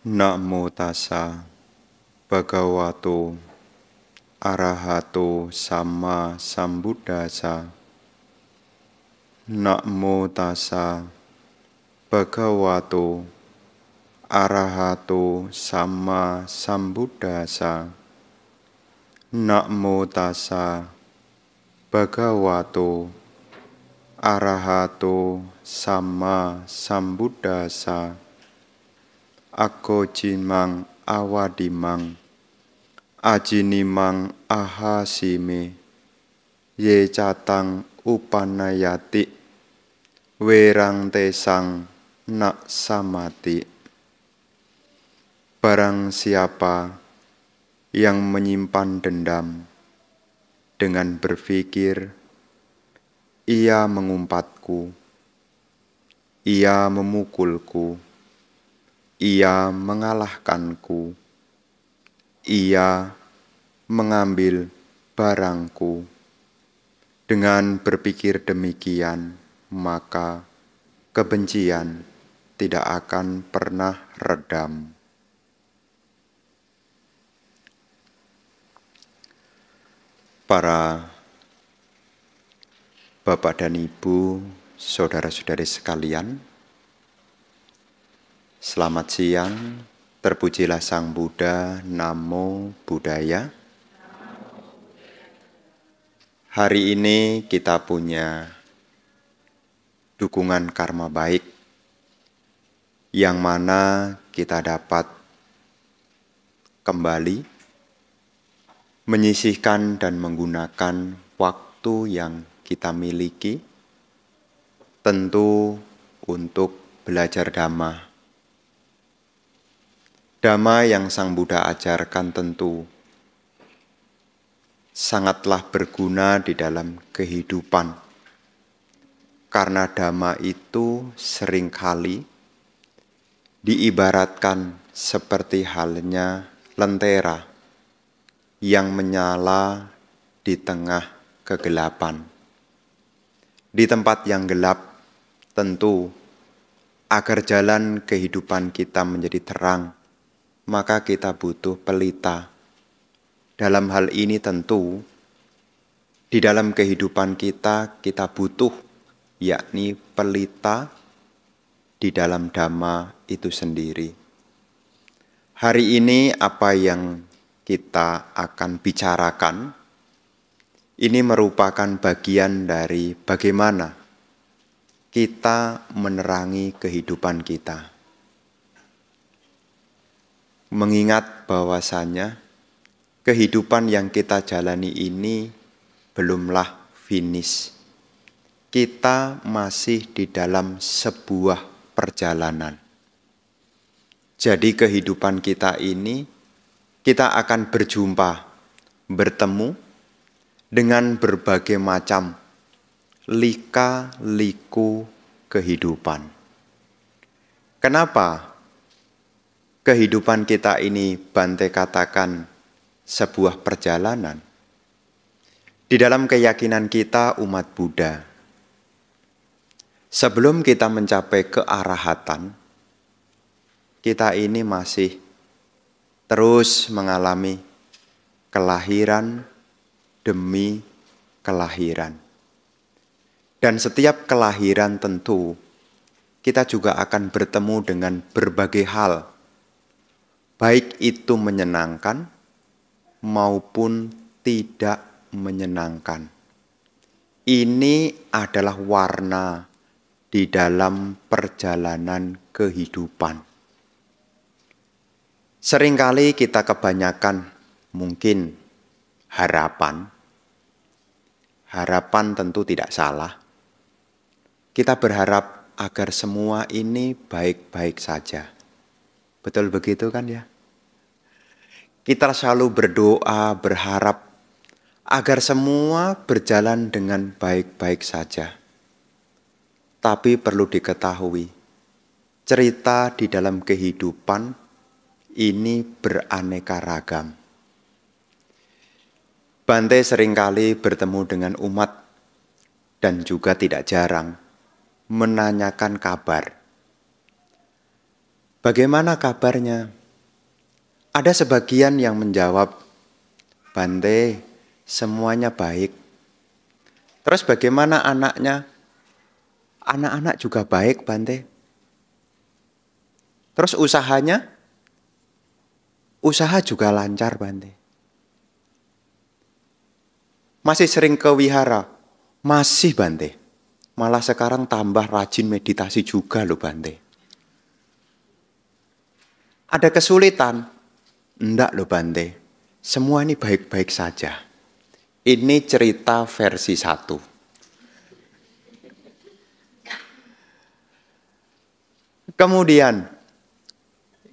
Namo tassa bhagavato arahato sama sambuddhassa. Namo tassa bhagavato arahato sama sambuddhassa. Namo tassa bhagavato arahato sama sambuddhassa. Ako jimang awadimang ajinimang ahasime ye catang upanayati werang tesang nak samati. Barang siapa yang menyimpan dendam dengan berpikir, ia mengumpatku, ia memukulku, ia mengalahkanku, ia mengambil barangku. Dengan berpikir demikian, maka kebencian tidak akan pernah redam. Para Bapak dan Ibu, saudara-saudari sekalian, selamat siang, terpujilah Sang Buddha, Namo Buddhaya. Hari ini kita punya dukungan karma baik, yang mana kita dapat kembali menyisihkan dan menggunakan waktu yang kita miliki, tentu untuk belajar Dhamma. Dhamma yang Sang Buddha ajarkan tentu sangatlah berguna di dalam kehidupan. Karena Dhamma itu seringkali diibaratkan seperti halnya lentera yang menyala di tengah kegelapan. Di tempat yang gelap, tentu agar jalan kehidupan kita menjadi terang, maka kita butuh pelita. Dalam hal ini tentu, di dalam kehidupan kita butuh, yakni pelita di dalam Dhamma itu sendiri. Hari ini apa yang kita akan bicarakan, ini merupakan bagian dari bagaimana kita menerangi kehidupan kita. Mengingat bahwasanya kehidupan yang kita jalani ini belumlah finish. Kita masih di dalam sebuah perjalanan. Jadi kehidupan kita ini, kita akan berjumpa, bertemu dengan berbagai macam lika-liku kehidupan. Kenapa kehidupan kita ini Bante katakan sebuah perjalanan? Di dalam keyakinan kita umat Buddha, sebelum kita mencapai kearahatan, kita ini masih terus mengalami kelahiran demi kelahiran. Dan setiap kelahiran tentu kita juga akan bertemu dengan berbagai hal, baik itu menyenangkan maupun tidak menyenangkan. Ini adalah warna di dalam perjalanan kehidupan. Seringkali kita kebanyakan mungkin harapan. Harapan tentu tidak salah. Kita berharap agar semua ini baik-baik saja. Betul begitu kan ya? Kita selalu berdoa, berharap agar semua berjalan dengan baik-baik saja. Tapi perlu diketahui, cerita di dalam kehidupan ini beraneka ragam. Bante seringkali bertemu dengan umat dan juga tidak jarang menanyakan kabar. Bagaimana kabarnya? Ada sebagian yang menjawab, Bante, semuanya baik. Terus bagaimana anaknya? Anak-anak juga baik, Bante. Terus usahanya? Usaha juga lancar, Bante. Masih sering ke wihara? Masih, Bante. Malah sekarang tambah rajin meditasi juga loh, Bante. Ada kesulitan? Enggak loh, Bante. Semua ini baik-baik saja. Ini cerita versi 1. Kemudian,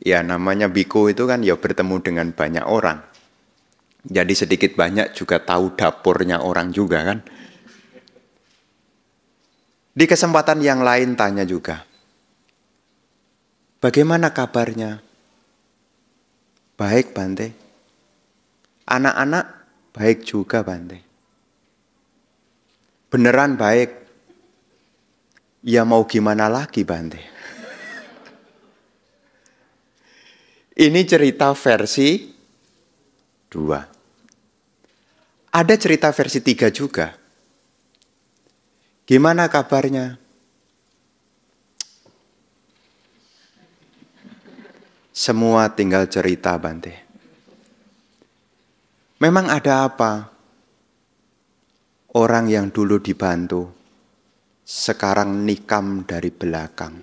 ya namanya biku itu kan ya bertemu dengan banyak orang. Jadi sedikit banyak juga tahu dapurnya orang juga kan. Di kesempatan yang lain tanya juga, bagaimana kabarnya? Baik, Bante. Anak-anak baik juga, Bante. Beneran baik. Ya mau gimana lagi, Bante? Ini cerita versi 2. Ada cerita versi 3 juga. Gimana kabarnya? Semua tinggal cerita, Bante. Memang ada apa? Orang yang dulu dibantu, sekarang nikam dari belakang.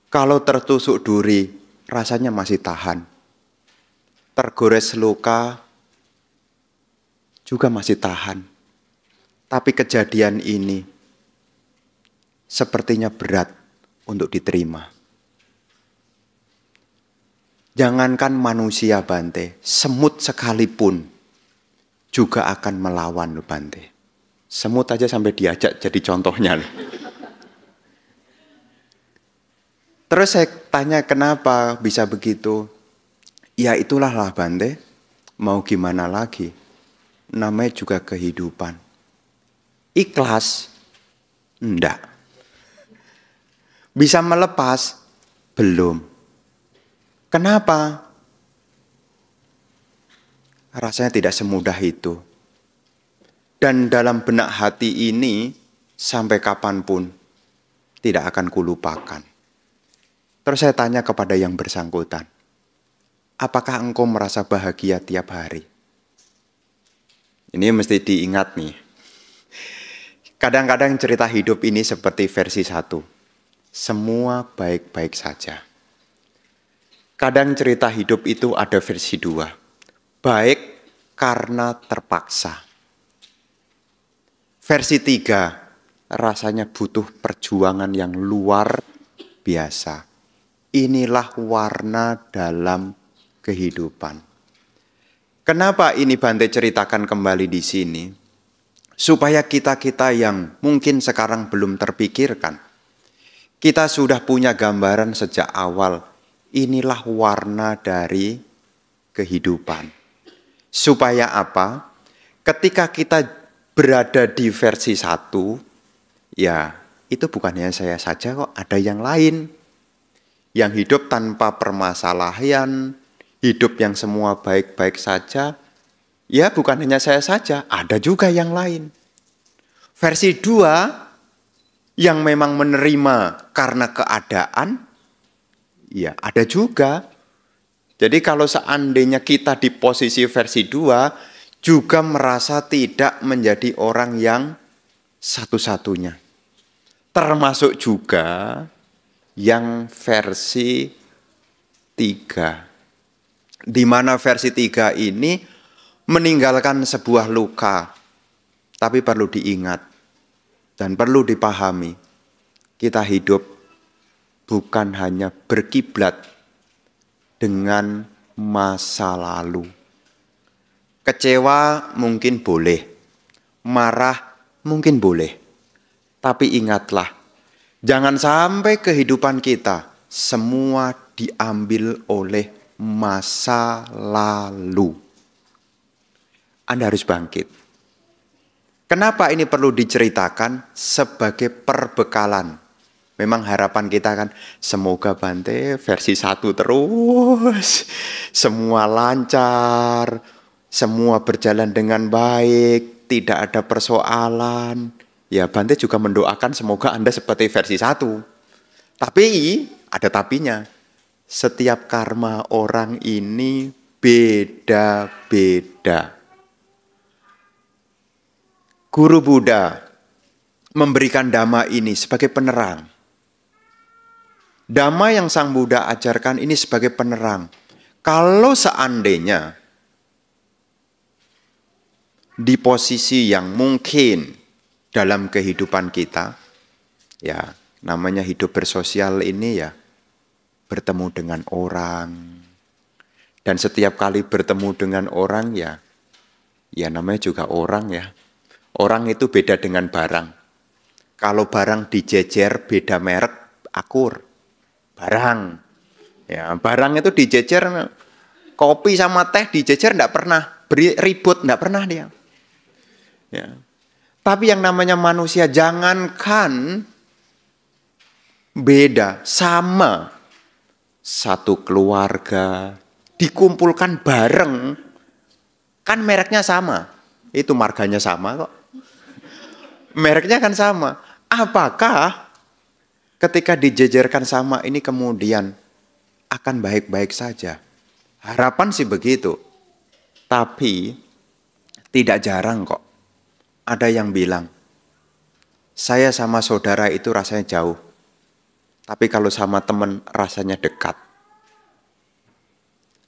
Kalau tertusuk duri, rasanya masih tahan. Tergores luka, juga masih tahan. Tapi kejadian ini sepertinya berat untuk diterima. Jangankan manusia, Bante, semut sekalipun juga akan melawan, Bante. Semut aja sampai diajak jadi contohnya. Terus saya tanya kenapa bisa begitu? Ya itulah lah, Bante. Mau gimana lagi? Namanya juga kehidupan. Ikhlas? Enggak. Bisa melepas? Belum. Kenapa? Rasanya tidak semudah itu. Dan dalam benak hati ini, sampai kapanpun, tidak akan kulupakan. Terus saya tanya kepada yang bersangkutan, apakah engkau merasa bahagia tiap hari? Ini mesti diingat nih. Kadang-kadang cerita hidup ini seperti versi 1. Semua baik-baik saja. Kadang cerita hidup itu ada versi 2. Baik karena terpaksa. Versi 3, rasanya butuh perjuangan yang luar biasa. Inilah warna dalam kehidupan. Kenapa ini Bante ceritakan kembali di sini? Supaya kita-kita yang mungkin sekarang belum terpikirkan, kita sudah punya gambaran sejak awal. Inilah warna dari kehidupan. Supaya apa? Ketika kita berada di versi 1, ya itu bukan hanya saya saja kok, ada yang lain. Yang hidup tanpa permasalahan, hidup yang semua baik-baik saja, ya bukan hanya saya saja, ada juga yang lain. Versi 2, yang memang menerima karena keadaan, ya ada juga. Jadi kalau seandainya kita di posisi versi 2, juga merasa tidak menjadi orang yang satu-satunya. Termasuk juga yang versi 3. Di mana versi 3 ini meninggalkan sebuah luka. Tapi perlu diingat dan perlu dipahami. Kita hidup bukan hanya berkiblat dengan masa lalu. Kecewa mungkin boleh, marah mungkin boleh. Tapi ingatlah, jangan sampai kehidupan kita semua diambil oleh masa lalu. Anda harus bangkit. Kenapa ini perlu diceritakan? Sebagai perbekalan. Memang harapan kita kan semoga Bante versi 1 terus. Semua lancar, semua berjalan dengan baik, tidak ada persoalan. Ya Bante juga mendoakan semoga Anda seperti versi 1. Tapi ada tapinya. Setiap karma orang ini beda-beda. Guru Buddha memberikan dhamma ini sebagai penerang. Dhamma yang Sang Buddha ajarkan ini sebagai penerang. Kalau seandainya di posisi yang mungkin dalam kehidupan kita, ya namanya hidup bersosial ini ya, bertemu dengan orang. Dan setiap kali bertemu dengan orang ya namanya juga orang ya. Orang itu beda dengan barang. Kalau barang dijejer beda merek, akur. Barang. Ya, barang itu dijejer, kopi sama teh dijejer enggak pernah ribut, enggak pernah dia. Ya. Tapi yang namanya manusia jangankan beda, sama satu keluarga dikumpulkan bareng, kan mereknya sama. Itu marganya sama kok. Mereknya kan sama. Apakah ketika dijejerkan sama ini kemudian akan baik-baik saja? Harapan sih begitu. Tapi tidak jarang kok ada yang bilang, saya sama saudara itu rasanya jauh. Tapi kalau sama teman rasanya dekat.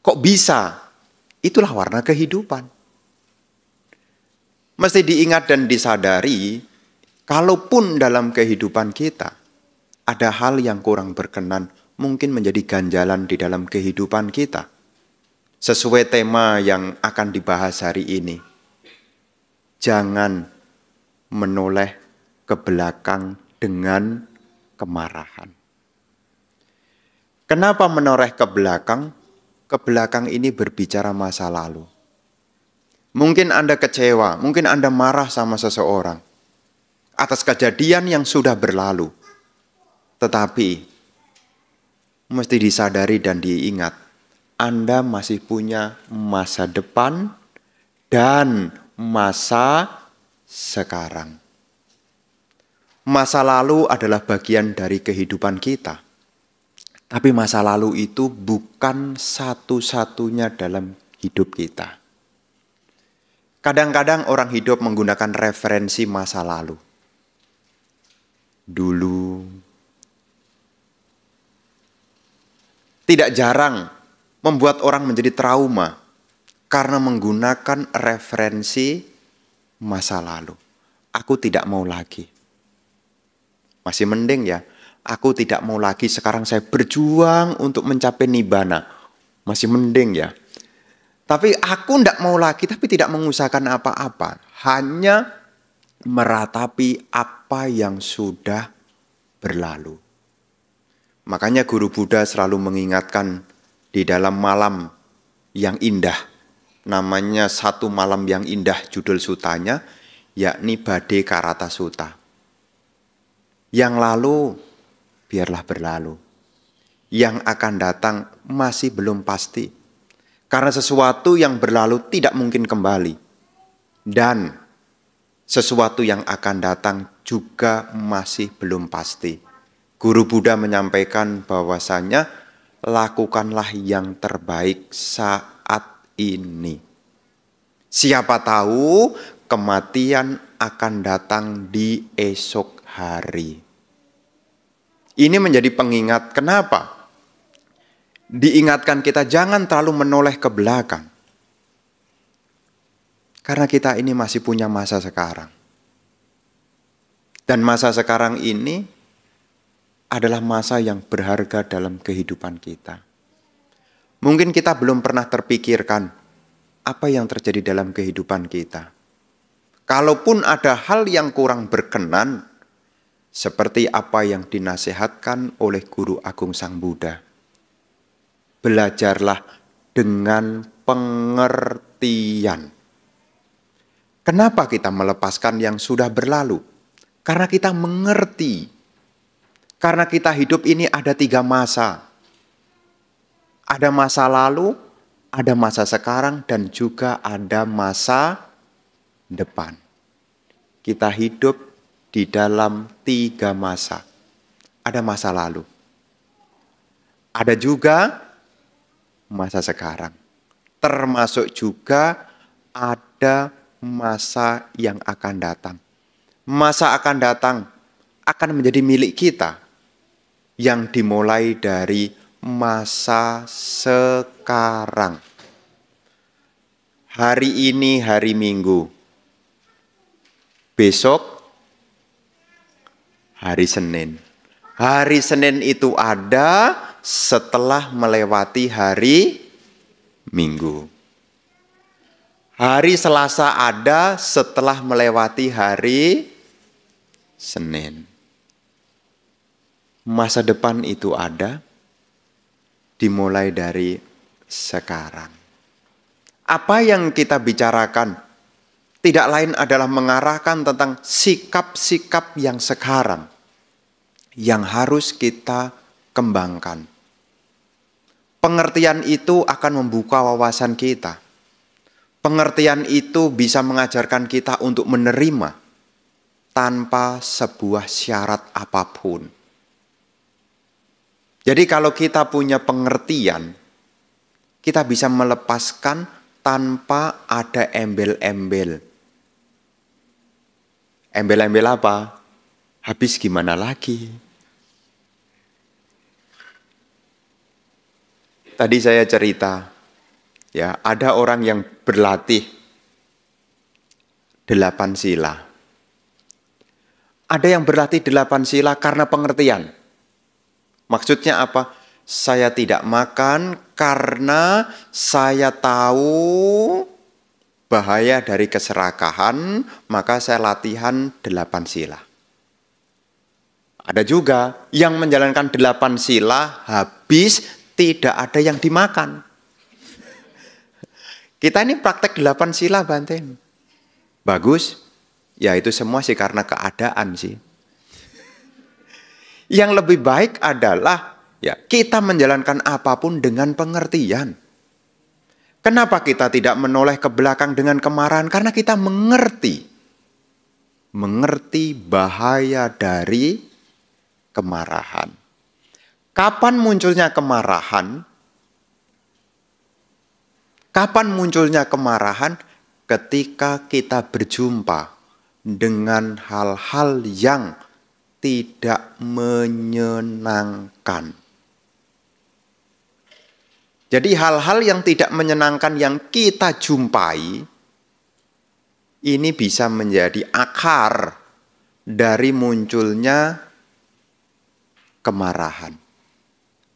Kok bisa? Itulah warna kehidupan. Mesti diingat dan disadari, kalaupun dalam kehidupan kita ada hal yang kurang berkenan, mungkin menjadi ganjalan di dalam kehidupan kita. Sesuai tema yang akan dibahas hari ini. Jangan menoleh ke belakang dengan kemarahan. Kenapa menoleh ke belakang? Ke belakang ini berbicara masa lalu. Mungkin Anda kecewa, mungkin Anda marah sama seseorang atas kejadian yang sudah berlalu. Tetapi mesti disadari dan diingat, Anda masih punya masa depan dan masa sekarang. Masa lalu adalah bagian dari kehidupan kita. Tapi masa lalu itu bukan satu-satunya dalam hidup kita. Kadang-kadang orang hidup menggunakan referensi masa lalu. Dulu. Tidak jarang membuat orang menjadi trauma karena menggunakan referensi masa lalu. Aku tidak mau lagi. Masih mending ya. Aku tidak mau lagi, sekarang saya berjuang untuk mencapai nibbana. Masih mending ya. Tapi aku tidak mau lagi, tapi tidak mengusahakan apa-apa. Hanya meratapi apa yang sudah berlalu. Makanya Guru Buddha selalu mengingatkan di dalam malam yang indah. Namanya Satu Malam yang Indah judul sutanya, yakni Bade Karata Sutta. Yang lalu biarlah berlalu. Yang akan datang masih belum pasti. Karena sesuatu yang berlalu tidak mungkin kembali. Dan sesuatu yang akan datang juga masih belum pasti. Guru Buddha menyampaikan bahwasanya lakukanlah yang terbaik saat ini. Siapa tahu kematian akan datang di esok hari. Ini menjadi pengingat. Kenapa? Diingatkan kita jangan terlalu menoleh ke belakang. Karena kita ini masih punya masa sekarang. Dan masa sekarang ini adalah masa yang berharga dalam kehidupan kita. Mungkin kita belum pernah terpikirkan apa yang terjadi dalam kehidupan kita. Kalaupun ada hal yang kurang berkenan, seperti apa yang dinasihatkan oleh Guru Agung Sang Buddha. Belajarlah dengan pengertian. Kenapa kita melepaskan yang sudah berlalu? Karena kita mengerti. Karena kita hidup ini ada 3 masa. Ada masa lalu, ada masa sekarang, dan juga ada masa depan. Kita hidup di dalam 3 masa. Ada masa lalu. Ada juga masa sekarang. Termasuk juga ada masa yang akan datang. Masa akan datang akan menjadi milik kita yang dimulai dari masa sekarang. Hari ini hari Minggu. Besok hari Senin. Hari Senin itu ada setelah melewati hari Minggu. Hari Selasa ada setelah melewati hari Senin. Masa depan itu ada dimulai dari sekarang. Apa yang kita bicarakan tidak lain adalah mengarahkan tentang sikap-sikap yang sekarang yang harus kita kembangkan. Pengertian itu akan membuka wawasan kita. Pengertian itu bisa mengajarkan kita untuk menerima tanpa sebuah syarat apapun. Jadi kalau kita punya pengertian, kita bisa melepaskan tanpa ada embel-embel. Embel-embel apa? Habis gimana lagi? Tadi saya cerita, ya, ada orang yang berlatih 8 sila. Ada yang berlatih 8 sila karena pengertian. Maksudnya apa? Saya tidak makan karena saya tahu bahaya dari keserakahan, maka saya latihan 8 sila. Ada juga yang menjalankan 8 sila habis tidak ada yang dimakan. Kita ini praktek 8 sila, Banten. Bagus. Ya itu semua sih karena keadaan sih. Yang lebih baik adalah ya kita menjalankan apapun dengan pengertian. Kenapa kita tidak menoleh ke belakang dengan kemarahan? Karena kita mengerti bahaya dari kemarahan. Kapan munculnya kemarahan? Kapan munculnya kemarahan? Ketika kita berjumpa dengan hal-hal yang tidak menyenangkan. Jadi hal-hal yang tidak menyenangkan yang kita jumpai, ini bisa menjadi akar dari munculnya kemarahan.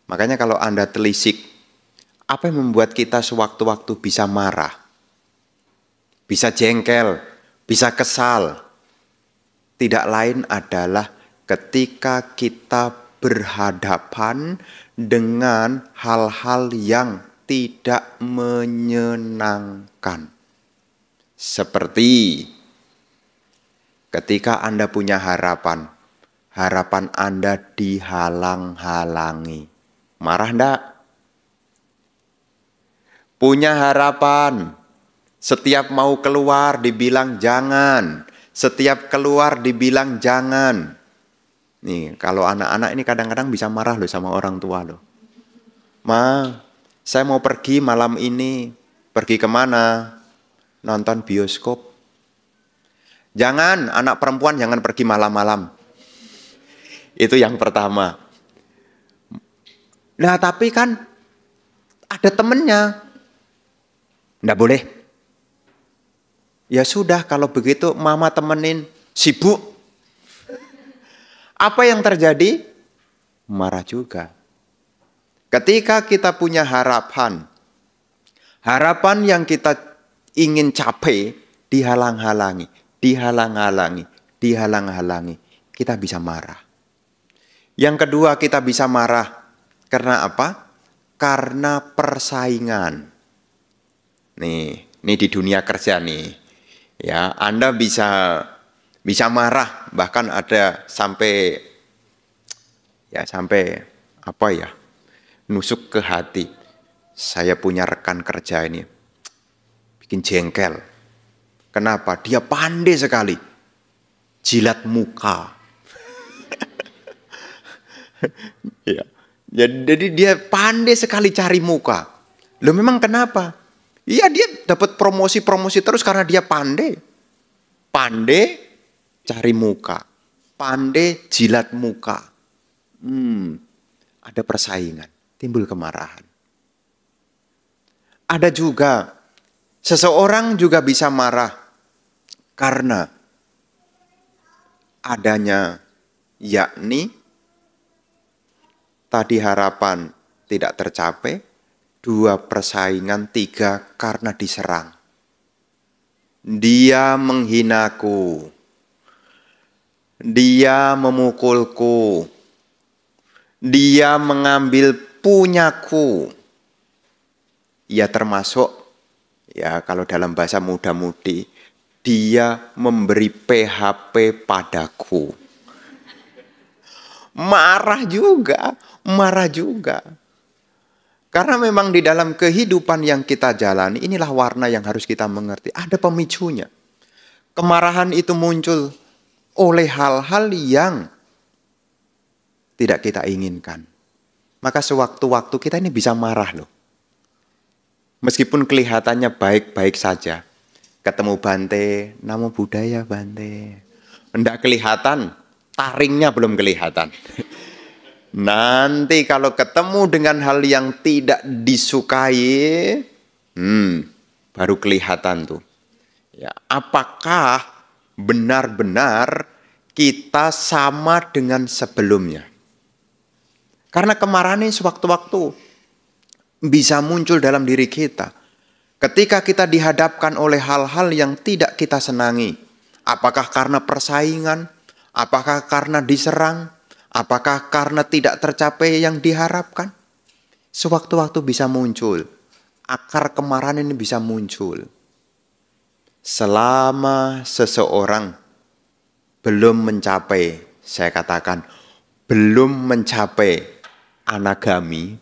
Makanya kalau Anda telisik, apa yang membuat kita sewaktu-waktu bisa marah? Bisa jengkel, bisa kesal. Tidak lain adalah ketika kita berhadapan dengan hal-hal yang tidak menyenangkan. Seperti ketika Anda punya harapan, harapan Anda dihalang-halangi. Marah enggak? Punya harapan, setiap mau keluar dibilang jangan, setiap keluar dibilang jangan. Nih, kalau anak-anak ini kadang-kadang bisa marah loh sama orang tua loh. Ma, saya mau pergi malam ini. Pergi kemana? Nonton bioskop. Jangan, anak perempuan jangan pergi malam-malam. Itu yang pertama. Nah, tapi kan ada temennya. Nggak boleh. Ya sudah, kalau begitu mama temenin, sibuk. Apa yang terjadi? Marah juga. Ketika kita punya harapan, harapan yang kita ingin capai dihalang-halangi, dihalang-halangi, kita bisa marah. Yang kedua, kita bisa marah karena apa? Karena persaingan. Nih di dunia kerja nih. Ya, Anda bisa marah, bahkan ada sampai Ya sampai apa ya, nusuk ke hati. Saya punya rekan kerja ini, bikin jengkel. Kenapa? Dia pandai sekali jilat muka. Ya. Jadi dia pandai sekali cari muka. Loh memang kenapa? Iya dia dapat promosi-promosi terus karena dia pandai. Pandai cari muka. Pandai jilat muka. Ada persaingan. Timbul kemarahan. Ada juga seseorang juga bisa marah karena adanya yakni tadi harapan tidak tercapai, 2 persaingan, 3 karena diserang. Dia menghinaku, dia memukulku, dia mengambil punyaku. Ya termasuk, ya kalau dalam bahasa muda-mudi, dia memberi PHP padaku. Marah juga. Karena memang di dalam kehidupan yang kita jalani, inilah warna yang harus kita mengerti. Ada pemicunya. Kemarahan itu muncul oleh hal-hal yang tidak kita inginkan. Maka sewaktu-waktu kita ini bisa marah loh. Meskipun kelihatannya baik-baik saja. Ketemu Bante, namo budaya Bante. Enggak kelihatan, taringnya belum kelihatan. Nanti kalau ketemu dengan hal yang tidak disukai, baru kelihatan tuh. Ya, apakah benar-benar kita sama dengan sebelumnya? Karena kemarahan ini sewaktu-waktu bisa muncul dalam diri kita. Ketika kita dihadapkan oleh hal-hal yang tidak kita senangi. Apakah karena persaingan? Apakah karena diserang? Apakah karena tidak tercapai yang diharapkan? Sewaktu-waktu bisa muncul. Akar kemarahan ini bisa muncul. Selama seseorang belum mencapai, saya katakan, belum mencapai anagami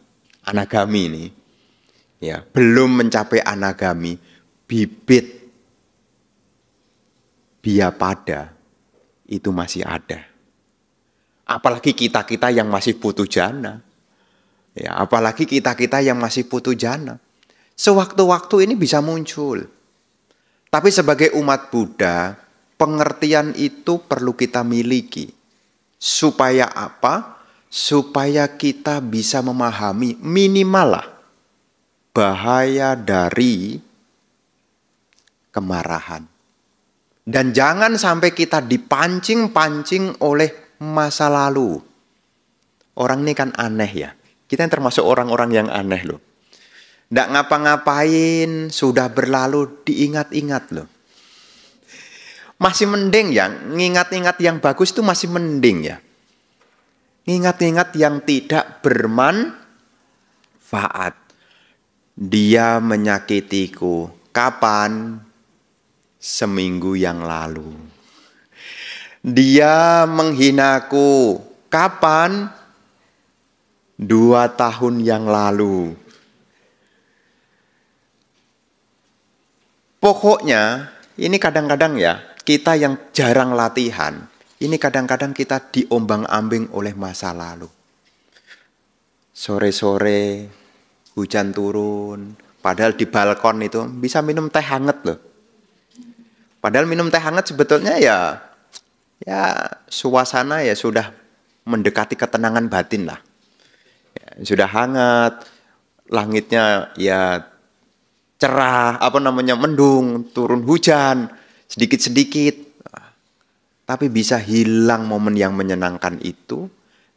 ini, ya, belum mencapai anagami, bibit biapada itu masih ada. Apalagi kita-kita yang masih putu jana. Ya, apalagi kita-kita yang masih putu jana. Sewaktu-waktu ini bisa muncul. Tapi sebagai umat Buddha, pengertian itu perlu kita miliki. Supaya apa? Supaya kita bisa memahami minimal lah bahaya dari kemarahan. Dan jangan sampai kita dipancing-pancing oleh masa lalu. Orang ini kan aneh ya. Kita yang termasuk orang-orang yang aneh loh. Nggak ngapa-ngapain, sudah berlalu, diingat-ingat loh. Masih mending ya, ngingat-ingat yang bagus itu masih mending ya. Ingat-ingat yang tidak bermanfaat. Dia menyakitiku. Kapan? Seminggu yang lalu. Dia menghinaku. Kapan? 2 tahun yang lalu. Pokoknya, ini kadang-kadang ya, kita yang jarang latihan, ini kadang-kadang kita diombang-ambing oleh masa lalu. Sore-sore, hujan turun, padahal di balkon itu bisa minum teh hangat loh. Padahal minum teh hangat sebetulnya ya suasana ya sudah mendekati ketenangan batin lah. Ya, sudah hangat, langitnya ya cerah, mendung, turun hujan, sedikit-sedikit. Tapi bisa hilang momen yang menyenangkan itu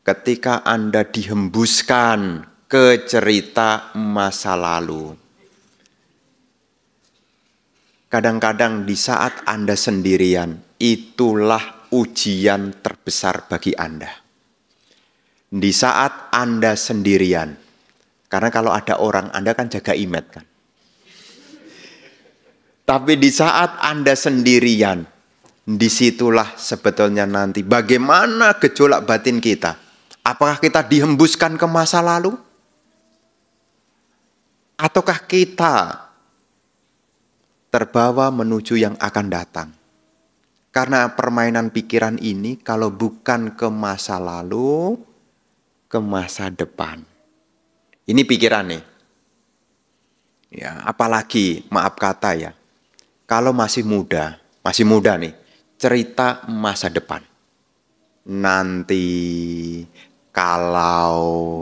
ketika Anda dihembuskan ke cerita masa lalu. Kadang-kadang di saat Anda sendirian, itulah ujian terbesar bagi Anda. Di saat Anda sendirian. Karena kalau ada orang, Anda kan jaga imet kan. Tapi di saat Anda sendirian, disitulah sebetulnya nanti bagaimana gejolak batin kita. Apakah kita dihembuskan ke masa lalu? Ataukah kita terbawa menuju yang akan datang? Karena permainan pikiran ini kalau bukan ke masa lalu, ke masa depan. Ini pikiran nih. Ya, apalagi maaf kata ya. Kalau masih muda nih, cerita masa depan. Nanti, kalau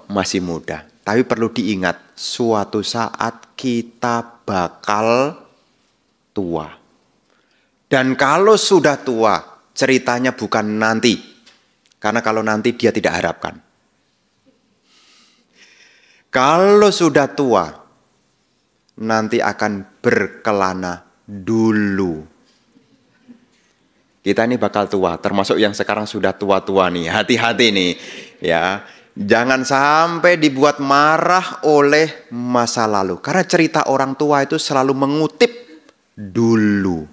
masih muda. Tapi perlu diingat, suatu saat kita bakal tua. Dan kalau sudah tua, ceritanya bukan nanti. Karena kalau nanti dia tidak harapkan. Kalau sudah tua, nanti akan berkelana dulu. Kita ini bakal tua, termasuk yang sekarang sudah tua-tua nih. Hati-hati nih, ya. Jangan sampai dibuat marah oleh masa lalu. Karena cerita orang tua itu selalu mengutip dulu.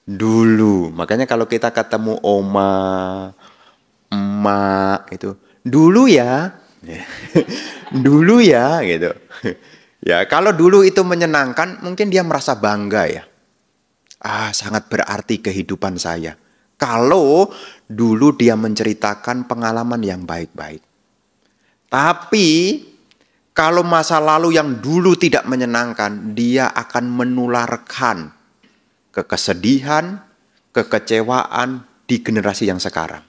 Dulu. Makanya kalau kita ketemu oma, emak itu, dulu ya. Dulu ya gitu. Ya, kalau dulu itu menyenangkan, mungkin dia merasa bangga ya. Sangat berarti kehidupan saya. Kalau dulu dia menceritakan pengalaman yang baik-baik. Tapi kalau masa lalu yang dulu tidak menyenangkan, dia akan menularkan kesedihan, kekecewaan di generasi yang sekarang.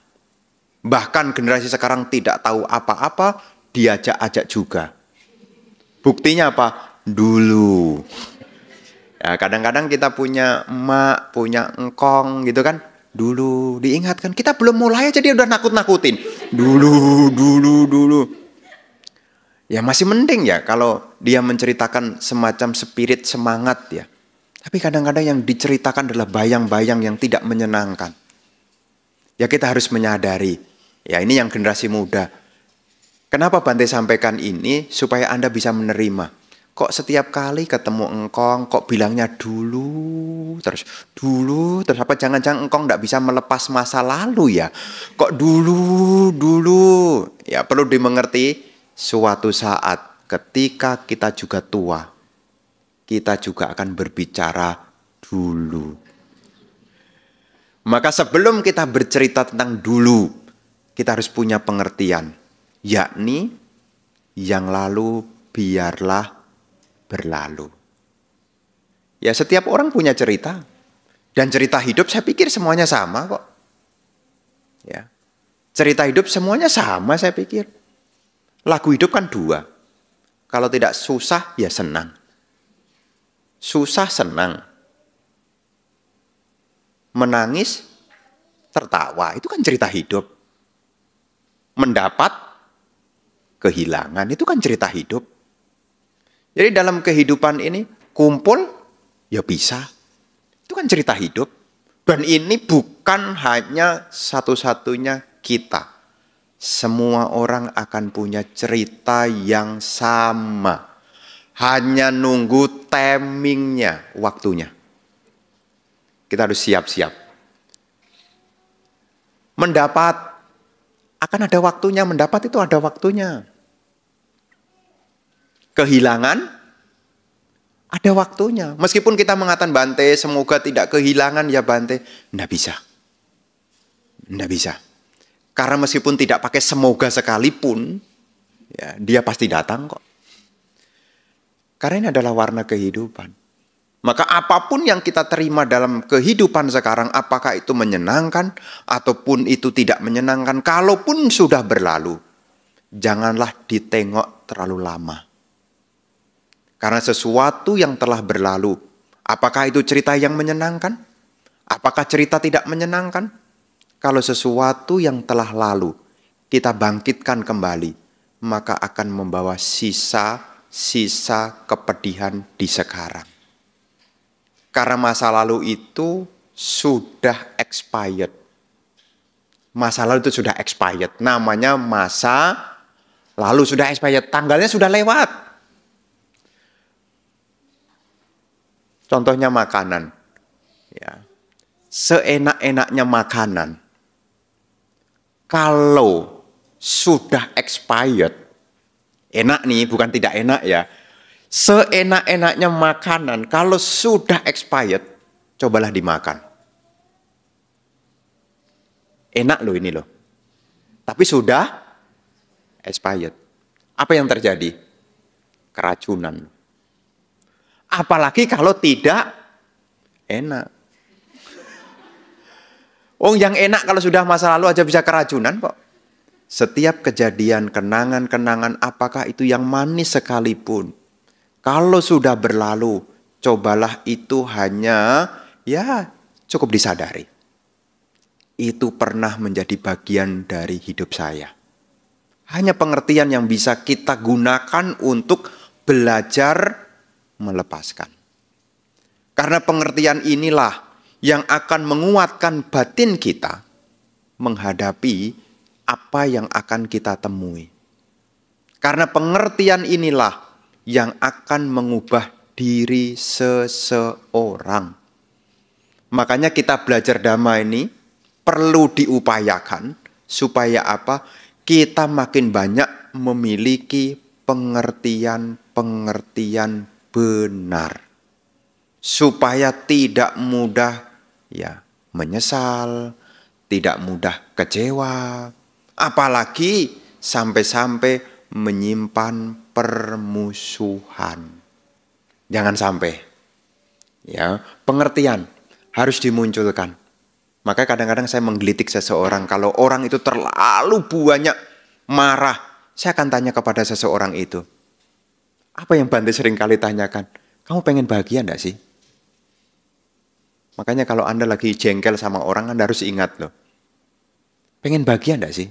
Bahkan generasi sekarang tidak tahu apa-apa, diajak-ajak juga. Buktinya apa? Dulu. Ya, kadang-kadang kita punya emak, punya engkong gitu kan. Dulu diingatkan, kita belum mulai aja dia udah nakut-nakutin. Dulu. Ya masih mending ya kalau dia menceritakan semacam spirit semangat ya. Tapi kadang-kadang yang diceritakan adalah bayang-bayang yang tidak menyenangkan. Ya kita harus menyadari, ya ini yang generasi muda. Kenapa Bante sampaikan ini? Supaya Anda bisa menerima. Kok setiap kali ketemu engkong, kok bilangnya dulu, terus apa jangan-jangan engkong tidak bisa melepas masa lalu ya? Kok dulu, ya perlu dimengerti, suatu saat ketika kita juga tua, kita juga akan berbicara dulu. Maka sebelum kita bercerita tentang dulu, kita harus punya pengertian, yakni yang lalu biarlah berlalu. Ya setiap orang punya cerita. Dan cerita hidup saya pikir semuanya sama kok. Ya. Cerita hidup semuanya sama saya pikir. Lagu hidup kan dua. Kalau tidak susah ya senang. Susah senang. Menangis tertawa itu kan cerita hidup. Mendapat kehilangan itu kan cerita hidup. Jadi dalam kehidupan ini kumpul ya bisa. Itu kan cerita hidup. Dan ini bukan hanya satu-satunya kita. Semua orang akan punya cerita yang sama. Hanya nunggu timingnya, waktunya. Kita harus siap-siap. Mendapat, akan ada waktunya. Mendapat itu ada waktunya. Kehilangan, ada waktunya. Meskipun kita mengatakan Bante, semoga tidak kehilangan ya Bante. Nggak bisa. Nggak bisa. Karena meskipun tidak pakai semoga sekalipun, ya, dia pasti datang kok. Karena ini adalah warna kehidupan. Maka apapun yang kita terima dalam kehidupan sekarang, apakah itu menyenangkan ataupun itu tidak menyenangkan, kalaupun sudah berlalu, janganlah ditengok terlalu lama. Karena sesuatu yang telah berlalu, apakah itu cerita yang menyenangkan? Apakah cerita tidak menyenangkan? Kalau sesuatu yang telah lalu, kita bangkitkan kembali, maka akan membawa sisa kepedihan di sekarang. Karena masa lalu itu sudah expired. Masa lalu itu sudah expired. Namanya masa lalu sudah expired. Tanggalnya sudah lewat. Contohnya makanan. Ya. Seenak-enaknya makanan. kalau sudah expired, enak nih, bukan tidak enak ya. Seenak-enaknya makanan, kalau sudah expired, cobalah dimakan. Enak loh ini loh. Tapi sudah expired. Apa yang terjadi? Keracunan. Apalagi kalau tidak enak. Oh, yang enak kalau sudah masa lalu aja bisa keracunan kok. Setiap kejadian, kenangan-kenangan, apakah itu yang manis sekalipun, kalau sudah berlalu, cobalah itu hanya ya cukup disadari. Itu pernah menjadi bagian dari hidup saya. Hanya pengertian yang bisa kita gunakan untuk belajar melepaskan. Karena pengertian inilah yang akan menguatkan batin kita menghadapi apa yang akan kita temui. Karena pengertian inilah yang akan mengubah diri seseorang. Makanya kita belajar dhamma ini perlu diupayakan supaya apa? Kita makin banyak memiliki pengertian-pengertian benar. Supaya tidak mudah ya menyesal, tidak mudah kecewa, apalagi sampai-sampai menyimpan permusuhan. Jangan sampai. Ya, pengertian harus dimunculkan. Maka kadang-kadang saya menggelitik seseorang, kalau orang itu terlalu banyak marah, saya akan tanya kepada seseorang itu. Apa yang Bante sering kali tanyakan? Kamu pengen bahagia enggak sih? Makanya kalau Anda lagi jengkel sama orang, Anda harus ingat loh. Pengen bahagia enggak sih?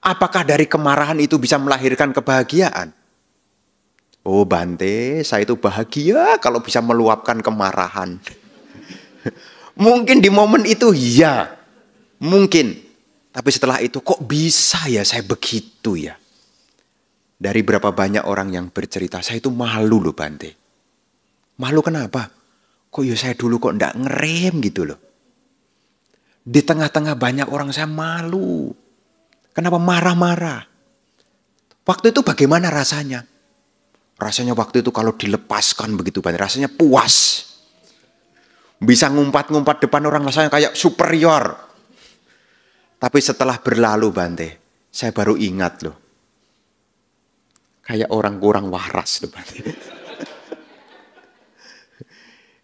Apakah dari kemarahan itu bisa melahirkan kebahagiaan? Oh Bante, saya itu bahagia kalau bisa meluapkan kemarahan. Mungkin di momen itu ya, mungkin. Tapi setelah itu kok bisa ya saya begitu ya. Dari berapa banyak orang yang bercerita, saya itu malu loh Bante. Malu kenapa? Kok ya saya dulu kok enggak ngerem gitu loh. Di tengah-tengah banyak orang saya malu. Kenapa marah-marah? Waktu itu bagaimana rasanya? Rasanya waktu itu kalau dilepaskan begitu banyak, rasanya puas. Bisa ngumpat-ngumpat depan orang, rasanya kayak superior. Tapi setelah berlalu Bante, saya baru ingat loh. Kayak orang kurang waras loh Bante.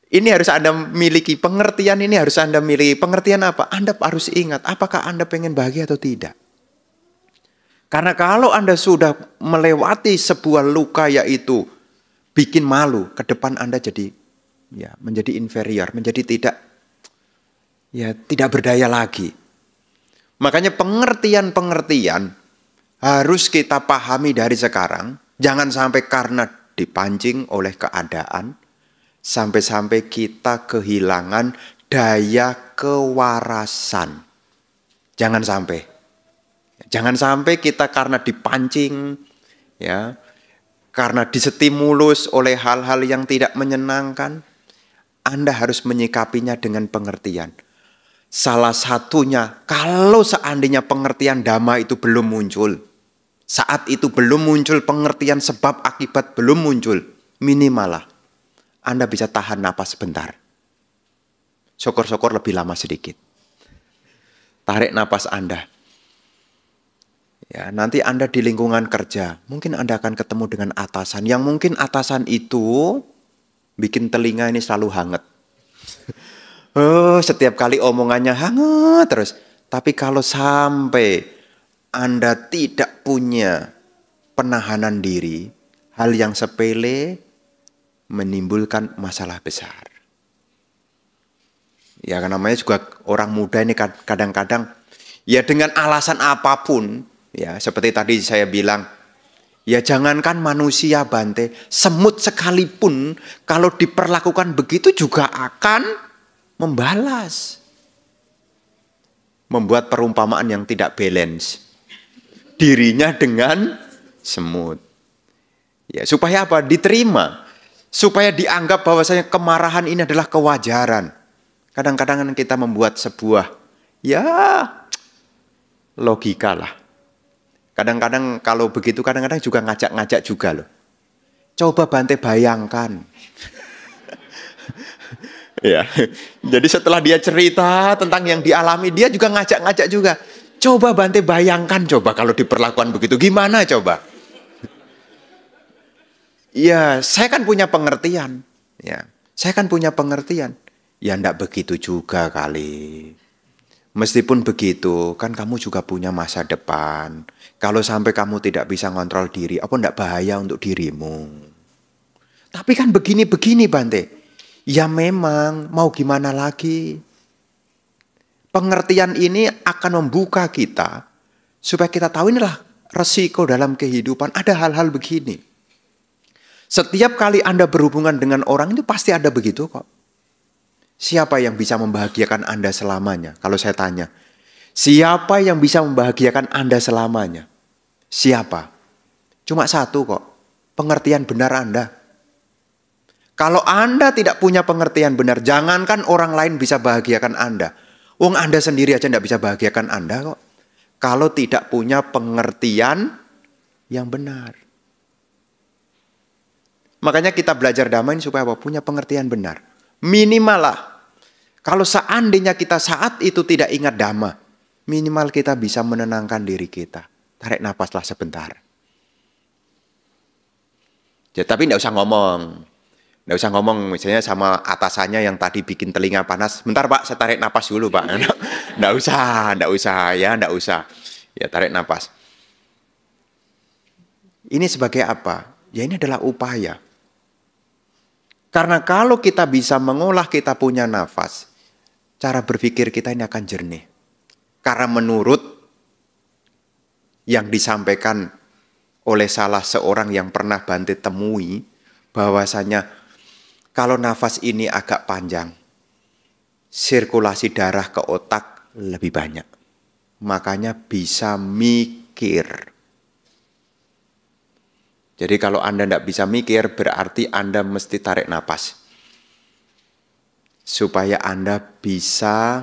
Ini harus Anda miliki, pengertian ini harus Anda miliki. Pengertian apa? Anda harus ingat, apakah Anda pengen bahagia atau tidak? Karena kalau Anda sudah melewati sebuah luka yaitu bikin malu, ke depan Anda jadi ya menjadi inferior, menjadi tidak berdaya lagi. Makanya pengertian-pengertian harus kita pahami dari sekarang. Jangan sampai karena dipancing oleh keadaan, sampai-sampai kita kehilangan daya kewarasan. Jangan sampai. Jangan sampai kita karena dipancing, ya, karena distimulus oleh hal-hal yang tidak menyenangkan, Anda harus menyikapinya dengan pengertian. Salah satunya, kalau seandainya pengertian dhamma itu belum muncul, saat itu belum muncul pengertian sebab akibat belum muncul, minimal lah, Anda bisa tahan napas sebentar. Syukur-syukur lebih lama sedikit. Tarik napas Anda. Ya, nanti Anda di lingkungan kerja, mungkin Anda akan ketemu dengan atasan, yang mungkin atasan itu bikin telinga ini selalu hangat. Oh, setiap kali omongannya hangat terus. Tapi kalau sampai Anda tidak punya penahanan diri, hal yang sepele menimbulkan masalah besar. Ya, kan namanya juga orang muda ini kadang-kadang, ya dengan alasan apapun, ya seperti tadi saya bilang, ya jangankan manusia Bante, semut sekalipun kalau diperlakukan begitu juga akan membalas. Membuat perumpamaan yang tidak balance. Dirinya dengan semut. Ya, supaya apa? Diterima. Supaya dianggap bahwasanya kemarahan ini adalah kewajaran. Kadang-kadang kita membuat sebuah, ya logika lah. Kadang-kadang kalau begitu kadang-kadang juga ngajak-ngajak juga loh. Coba Bante bayangkan. Ya. Jadi setelah dia cerita tentang yang dialami, dia juga ngajak-ngajak juga. Coba Bante bayangkan coba kalau diperlakukan begitu. Gimana coba? Ya, saya kan punya pengertian. Ya, saya kan punya pengertian. Ya, ndak begitu juga kali. Meskipun begitu, kan kamu juga punya masa depan. Kalau sampai kamu tidak bisa ngontrol diri, apa ndak bahaya untuk dirimu? Tapi kan begini-begini, Bante. Ya memang, mau gimana lagi? Pengertian ini akan membuka kita, supaya kita tahu inilah resiko dalam kehidupan. Ada hal-hal begini. Setiap kali Anda berhubungan dengan orang itu pasti ada begitu kok. Siapa yang bisa membahagiakan Anda selamanya? Kalau saya tanya, siapa yang bisa membahagiakan Anda selamanya? Siapa? Cuma satu kok, pengertian benar Anda. Kalau Anda tidak punya pengertian benar, jangankan orang lain bisa bahagiakan Anda. Wong Anda sendiri aja tidak bisa bahagiakan Anda kok. Kalau tidak punya pengertian yang benar. Makanya kita belajar damai supaya apa? Punya pengertian benar. Minimal lah. Kalau seandainya kita saat itu tidak ingat dhamma, minimal kita bisa menenangkan diri kita. Tarik napaslah sebentar. Ya, tapi tidak usah ngomong. Tidak usah ngomong misalnya sama atasannya yang tadi bikin telinga panas. Bentar Pak, saya tarik napas dulu Pak. Tidak usah ya, tidak usah. Ya, tarik napas. Ini sebagai apa? Ya ini adalah upaya. Karena kalau kita bisa mengolah kita punya nafas, cara berpikir kita ini akan jernih. Karena menurut yang disampaikan oleh salah seorang yang pernah Bante temui, bahwasanya kalau nafas ini agak panjang, sirkulasi darah ke otak lebih banyak. Makanya bisa mikir. Jadi kalau Anda tidak bisa mikir, berarti Anda mesti tarik napas. Supaya Anda bisa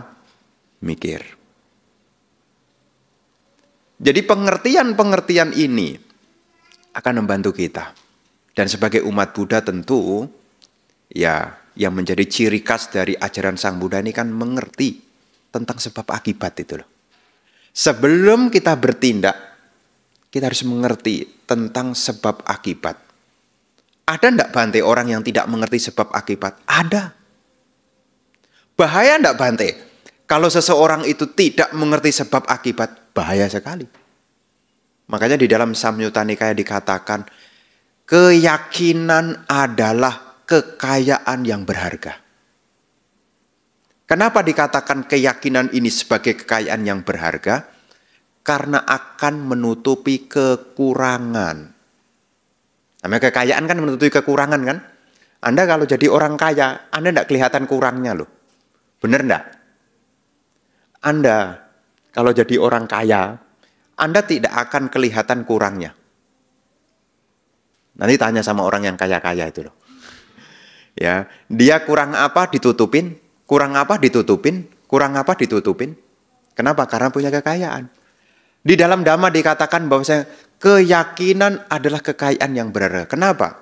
mikir. Jadi pengertian-pengertian ini akan membantu kita. Dan sebagai umat Buddha tentu, ya yang menjadi ciri khas dari ajaran Sang Buddha ini kan mengerti tentang sebab akibat itu loh. Sebelum kita bertindak, kita harus mengerti tentang sebab akibat. Ada enggak Bante orang yang tidak mengerti sebab akibat? Ada. Bahaya enggak Bante? Kalau seseorang itu tidak mengerti sebab akibat, bahaya sekali. Makanya di dalam Samyutta Nikaya dikatakan, keyakinan adalah kekayaan yang berharga. Kenapa dikatakan keyakinan ini sebagai kekayaan yang berharga? Karena akan menutupi kekurangan. Namanya kekayaan kan menutupi kekurangan kan? Anda kalau jadi orang kaya, Anda tidak kelihatan kurangnya loh. Benar enggak? Anda kalau jadi orang kaya, Anda tidak akan kelihatan kurangnya. Nanti tanya sama orang yang kaya-kaya itu loh. Ya, dia kurang apa ditutupin, kurang apa ditutupin, kurang apa ditutupin. Kenapa? Karena punya kekayaan. Di dalam Dhamma dikatakan bahwa keyakinan adalah kekayaan yang berharga. Kenapa?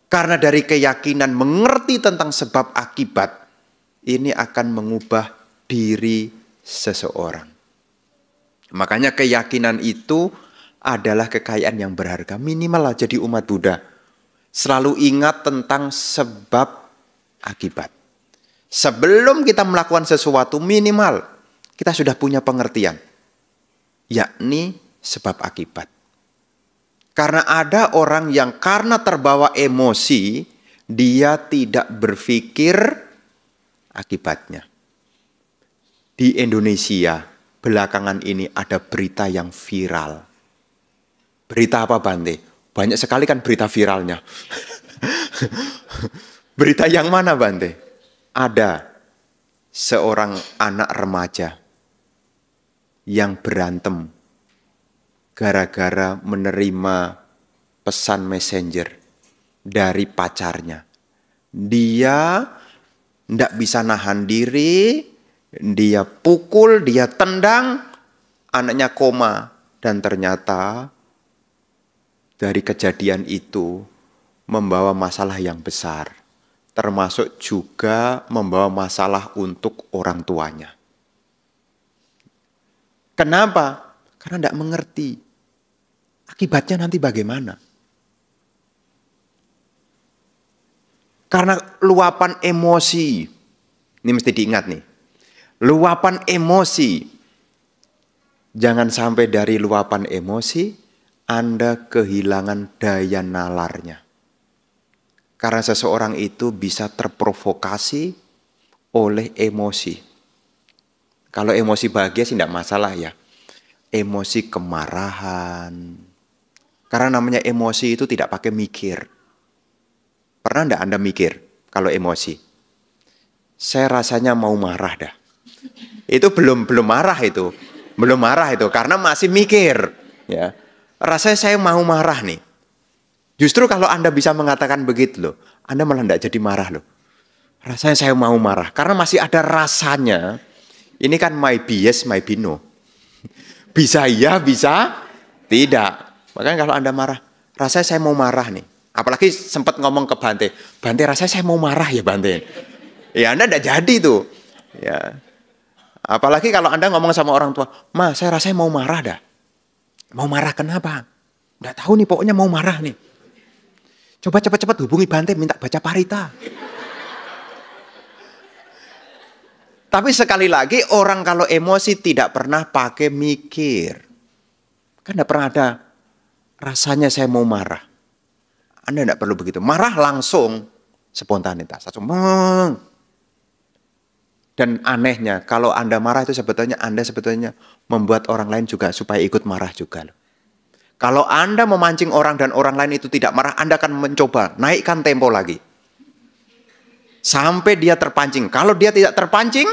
Karena dari keyakinan mengerti tentang sebab akibat, ini akan mengubah diri seseorang. Makanya keyakinan itu adalah kekayaan yang berharga. Minimal lah jadi umat Buddha. Selalu ingat tentang sebab akibat. Sebelum kita melakukan sesuatu minimal, kita sudah punya pengertian. Yakni sebab akibat. Karena ada orang yang karena terbawa emosi, dia tidak berpikir akibatnya. Di Indonesia, belakangan ini ada berita yang viral. Berita apa Bante? Banyak sekali kan berita viralnya. Berita yang mana Bante? Ada seorang anak remaja yang berantem gara-gara menerima pesan messenger dari pacarnya. Dia tidak bisa nahan diri, dia pukul, dia tendang, anaknya koma. Dan ternyata dari kejadian itu membawa masalah yang besar. Termasuk juga membawa masalah untuk orang tuanya. Kenapa? Karena tidak mengerti. Akibatnya nanti bagaimana? Karena luapan emosi. Ini mesti diingat nih. Luapan emosi. Jangan sampai dari luapan emosi, Anda kehilangan daya nalarnya. Karena seseorang itu bisa terprovokasi oleh emosi. Kalau emosi bahagia sih tidak masalah ya. Emosi kemarahan. Karena namanya emosi itu tidak pakai mikir. Pernah enggak Anda mikir kalau emosi? Saya rasanya mau marah dah. Itu belum marah itu. Belum marah itu karena masih mikir, ya. Rasanya saya mau marah nih. Justru kalau Anda bisa mengatakan begitu loh, Anda malah enggak jadi marah loh. Rasanya saya mau marah karena masih ada rasanya. Ini kan my yes, my no. Bisa iya, bisa tidak. Makanya kalau Anda marah, rasanya saya mau marah nih. Apalagi sempat ngomong ke Bante, Bante rasanya saya mau marah ya Bante. Ya Anda enggak jadi tuh. Ya. Apalagi kalau Anda ngomong sama orang tua, Ma saya rasanya mau marah dah. Mau marah kenapa? Enggak tahu nih pokoknya mau marah nih. Coba cepat-cepat hubungi Bante minta baca parita. Tapi sekali lagi orang kalau emosi tidak pernah pakai mikir. Kan tidak pernah ada rasanya saya mau marah. Anda tidak perlu begitu. Marah langsung spontanitas. Langsung dan anehnya kalau Anda marah itu sebetulnya Anda membuat orang lain juga supaya ikut marah juga. Kalau Anda memancing orang dan orang lain itu tidak marah, Anda akan mencoba naikkan tempo lagi. Sampai dia terpancing. Kalau dia tidak terpancing,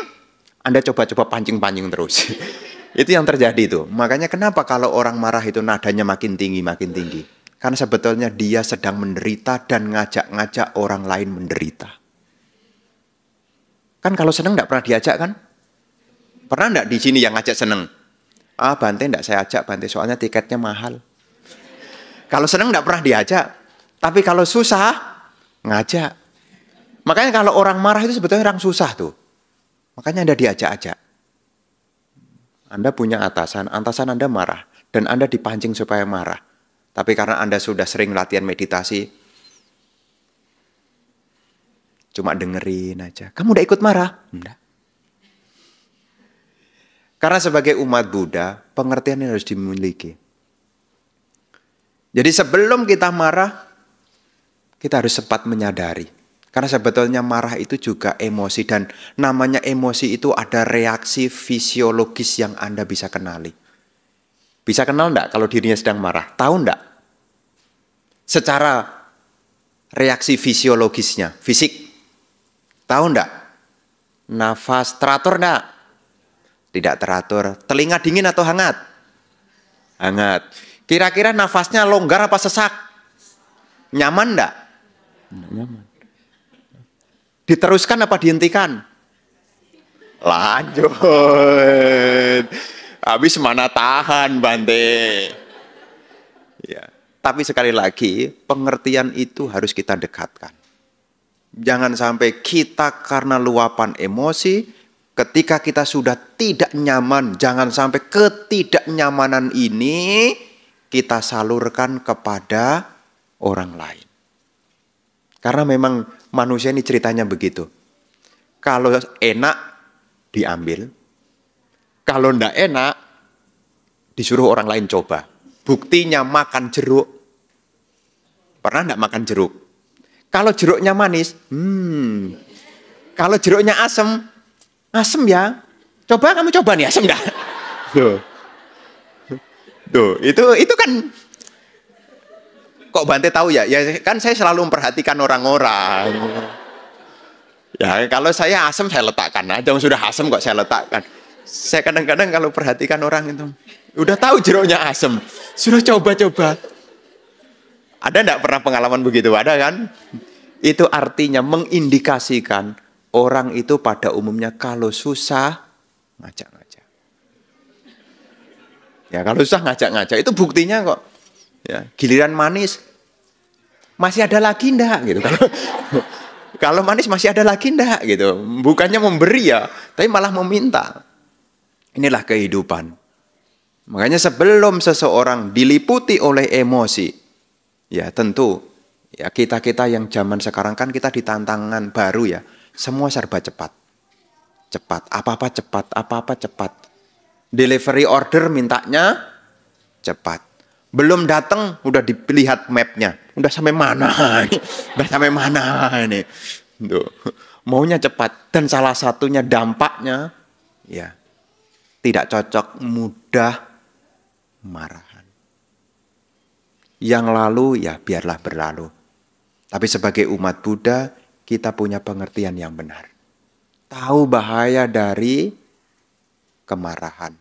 Anda coba-coba pancing-pancing terus. Itu yang terjadi itu. Makanya kenapa kalau orang marah itu nadanya makin tinggi, makin tinggi. Karena sebetulnya dia sedang menderita dan ngajak-ngajak orang lain menderita. Kan kalau seneng enggak pernah diajak kan? Pernah enggak di sini yang ngajak seneng? Ah Bante enggak saya ajak Bante soalnya tiketnya mahal. Kalau seneng enggak pernah diajak. Tapi kalau susah, ngajak. Makanya kalau orang marah itu sebetulnya orang susah tuh. Makanya Anda diajak-ajak. Anda punya atasan Anda marah. Dan Anda dipancing supaya marah. Tapi karena Anda sudah sering latihan meditasi, cuma dengerin aja. Kamu udah ikut marah? Enggak. Karena sebagai umat Buddha, pengertian ini harus dimiliki. Jadi sebelum kita marah, kita harus sempat menyadari. Karena sebetulnya marah itu juga emosi. Dan namanya emosi itu ada reaksi fisiologis yang Anda bisa kenali. Bisa kenal enggak kalau dirinya sedang marah? Tahu enggak? Secara reaksi fisiologisnya, fisik. Tahu enggak? Nafas teratur enggak? Tidak teratur. Telinga dingin atau hangat? Hangat. Kira-kira nafasnya longgar apa sesak? Nyaman enggak? Nyaman. Diteruskan apa dihentikan? Lanjut. Habis mana tahan, Bante. Ya. Tapi sekali lagi, pengertian itu harus kita dekatkan. Jangan sampai kita karena luapan emosi, ketika kita sudah tidak nyaman, jangan sampai ketidaknyamanan ini kita salurkan kepada orang lain. Karena memang manusia ini ceritanya begitu. Kalau enak, diambil. Kalau enggak enak, disuruh orang lain coba. Buktinya makan jeruk. Pernah enggak makan jeruk? Kalau jeruknya manis, kalau jeruknya asem, asem ya. Coba kamu coba nih, asem enggak? Tuh, itu kan kok Bante tahu ya? Ya kan saya selalu memperhatikan orang-orang. Ya kalau saya asem saya letakkan aja, sudah asem kok saya letakkan. Saya kadang-kadang kalau perhatikan orang itu, udah tahu jeruknya asem, sudah coba-coba. Ada enggak pernah pengalaman begitu? Ada kan? Itu artinya mengindikasikan orang itu pada umumnya kalau susah ngajak-ngajak. Ya kalau susah ngajak-ngajak itu buktinya kok. Ya, giliran manis masih ada lagi ndak gitu. Kalau manis masih ada lagi ndak gitu. Bukannya memberi ya, tapi malah meminta. Inilah kehidupan. Makanya sebelum seseorang diliputi oleh emosi, ya tentu ya kita-kita yang zaman sekarang kan kita di tantangan baru ya. Semua serba cepat. Cepat, apa-apa cepat, apa-apa cepat. Delivery order mintanya cepat. Belum datang udah dilihat mapnya. Udah sampai mana ini? Udah sampai mana ini? Tuh. Maunya cepat. Dan salah satunya dampaknya ya tidak cocok, mudah marahan. Yang lalu ya biarlah berlalu. Tapi sebagai umat Buddha kita punya pengertian yang benar. Tahu bahaya dari kemarahan.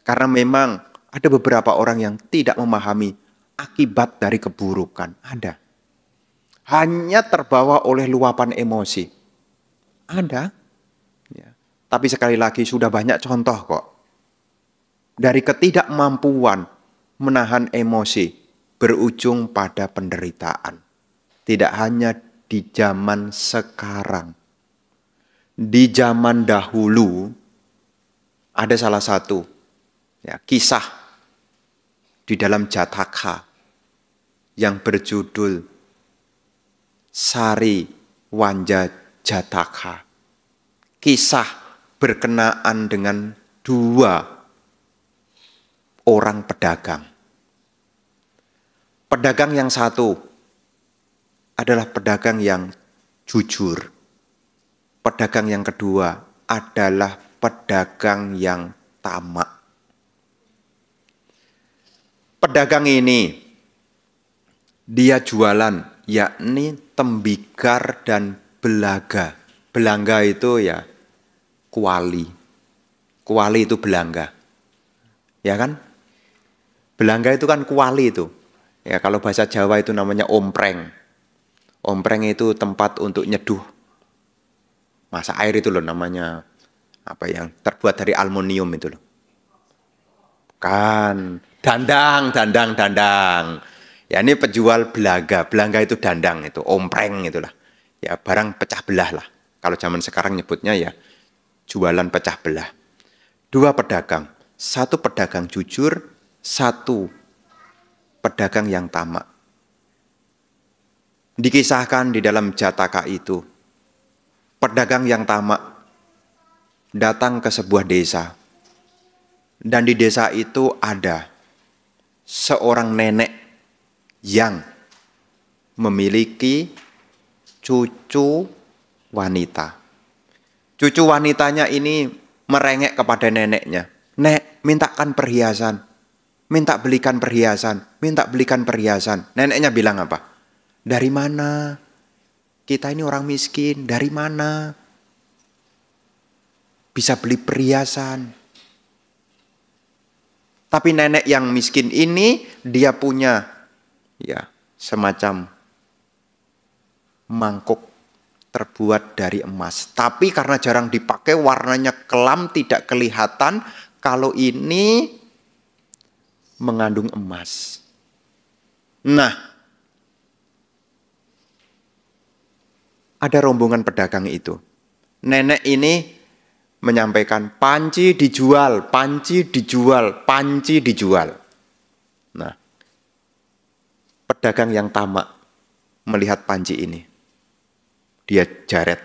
Karena memang ada beberapa orang yang tidak memahami akibat dari keburukan. Ada. Hanya terbawa oleh luapan emosi. Ada. Ya. Tapi sekali lagi sudah banyak contoh kok. Dari ketidakmampuan menahan emosi berujung pada penderitaan. Tidak hanya di zaman sekarang. Di zaman dahulu ada salah satu ya, kisah di dalam Jataka yang berjudul Sari Wanja Jataka. Kisah berkenaan dengan dua orang pedagang. Pedagang yang satu adalah pedagang yang jujur. Pedagang yang kedua adalah pedagang yang tamak. Pedagang ini dia jualan yakni tembikar dan belaga. Belangga itu ya kuali. Kuali itu belangga. Ya kan? Belangga itu kan kuali itu. Ya kalau bahasa Jawa itu namanya ompreng. Ompreng itu tempat untuk nyeduh masa air itu loh namanya. Apa yang terbuat dari aluminium itu loh. Kan dandang. Ya ini penjual belaga. Belangga itu dandang itu, ompreng itulah. Ya barang pecah belah lah. Kalau zaman sekarang nyebutnya ya jualan pecah belah. Dua pedagang. Satu pedagang jujur, satu pedagang yang tamak. Dikisahkan di dalam Jataka itu. Pedagang yang tamak datang ke sebuah desa. Dan di desa itu ada seorang nenek yang memiliki cucu wanita. Cucu wanitanya ini merengek kepada neneknya. Nek, mintakan perhiasan. Minta belikan perhiasan. Minta belikan perhiasan. Neneknya bilang apa? Dari mana? Kita ini orang miskin. Dari mana? Bisa beli perhiasan. Tapi nenek yang miskin ini dia punya ya semacam mangkuk terbuat dari emas. Tapi karena jarang dipakai warnanya kelam tidak kelihatan kalau ini mengandung emas. Nah, ada rombongan pedagang itu. Nenek ini menyampaikan panci dijual, panci dijual, panci dijual. Nah, pedagang yang tamak melihat panci ini. Dia jaret,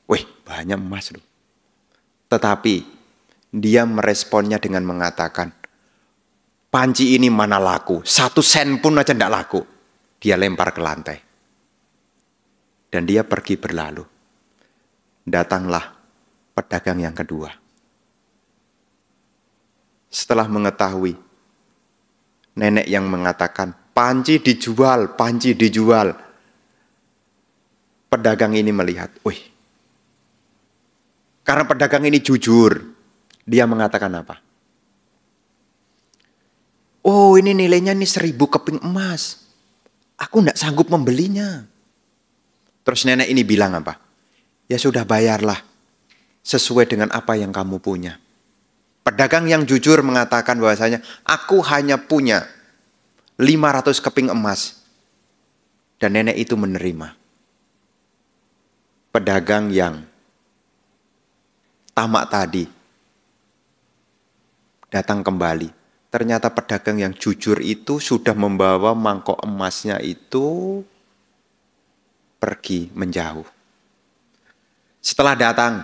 wih banyak emas loh. Tetapi dia meresponnya dengan mengatakan, panci ini mana laku, 1 sen pun aja tidak laku. Dia lempar ke lantai. Dan dia pergi berlalu. Datanglah pedagang yang kedua. Setelah mengetahui nenek yang mengatakan panci dijual, panci dijual. Pedagang ini melihat, wih. Karena pedagang ini jujur, dia mengatakan apa? Oh, ini nilainya ini 1000 keping emas. Aku tidak sanggup membelinya. Terus nenek ini bilang apa? Ya sudah bayarlah sesuai dengan apa yang kamu punya. Pedagang yang jujur mengatakan bahwasanya, aku hanya punya 500 keping emas. Dan nenek itu menerima. Pedagang yang tamak tadi datang kembali. Ternyata pedagang yang jujur itu sudah membawa mangkok emasnya itu pergi menjauh. Setelah datang,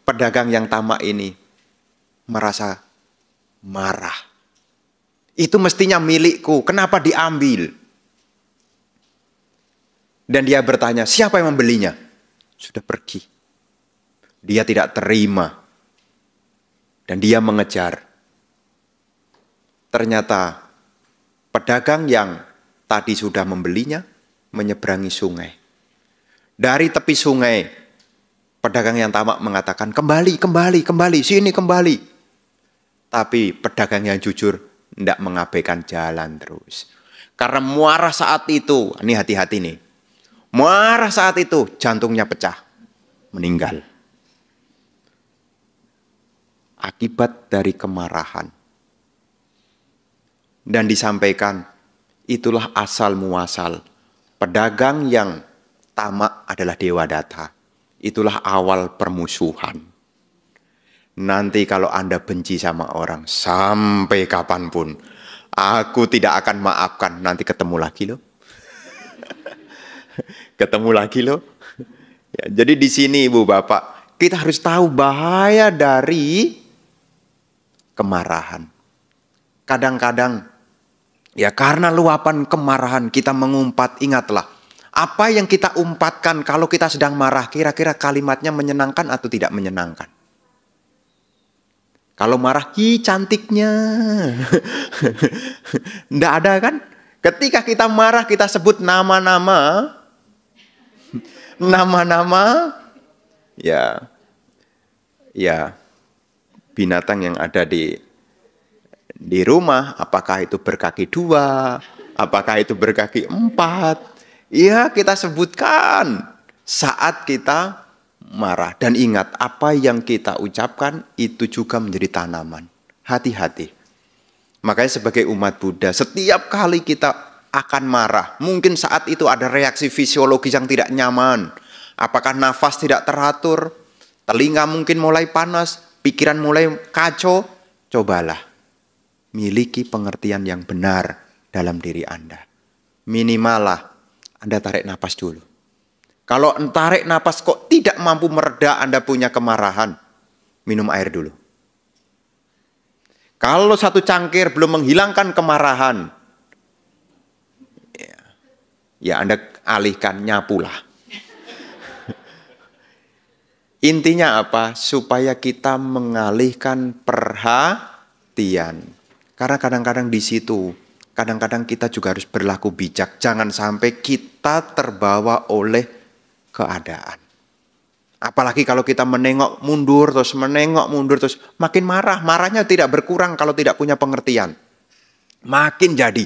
pedagang yang tamak ini merasa marah. Itu mestinya milikku, kenapa diambil? Dan dia bertanya, siapa yang membelinya? Sudah pergi. Dia tidak terima. Dan dia mengejar. Ternyata pedagang yang tadi sudah membelinya menyeberangi sungai. Dari tepi sungai, pedagang yang tamak mengatakan, kembali, sini kembali. Tapi pedagang yang jujur tidak mengabaikan jalan terus. Karena marah saat itu, ini hati-hati nih. Marah saat itu, jantungnya pecah, meninggal. Akibat dari kemarahan. Dan disampaikan, itulah asal muasal. Pedagang yang tamak adalah Dewadatta. Itulah awal permusuhan. Nanti kalau Anda benci sama orang, sampai kapanpun, aku tidak akan maafkan. Nanti ketemu lagi loh. Ketemu lagi loh. Ya, jadi di sini Ibu Bapak, kita harus tahu bahaya dari kemarahan. Kadang-kadang, ya karena luapan kemarahan kita mengumpat, ingatlah. Apa yang kita umpatkan kalau kita sedang marah, kira-kira kalimatnya menyenangkan atau tidak menyenangkan? Kalau marah, hi cantiknya. Nggak ada kan? Ketika kita marah, kita sebut nama-nama. Nama-nama. Ya. Binatang yang ada di rumah. Apakah itu berkaki 2? Apakah itu berkaki 4? Ya, kita sebutkan saat kita marah. Dan ingat, apa yang kita ucapkan itu juga menjadi tanaman. Hati-hati. Makanya sebagai umat Buddha, setiap kali kita akan marah, mungkin saat itu ada reaksi fisiologis yang tidak nyaman. Apakah nafas tidak teratur, telinga mungkin mulai panas, pikiran mulai kacau. Cobalah miliki pengertian yang benar dalam diri Anda. Minimalah Anda tarik napas dulu. Kalau tarik napas kok tidak mampu mereda Anda punya kemarahan, minum air dulu. Kalau satu cangkir belum menghilangkan kemarahan, ya Anda alihkan, nyapulah. Intinya apa? Supaya kita mengalihkan perhatian. Karena kadang-kadang di situ, kadang-kadang kita juga harus berlaku bijak. Jangan sampai kita terbawa oleh keadaan. Apalagi kalau kita menengok mundur terus, makin marah. Marahnya tidak berkurang kalau tidak punya pengertian. Makin jadi.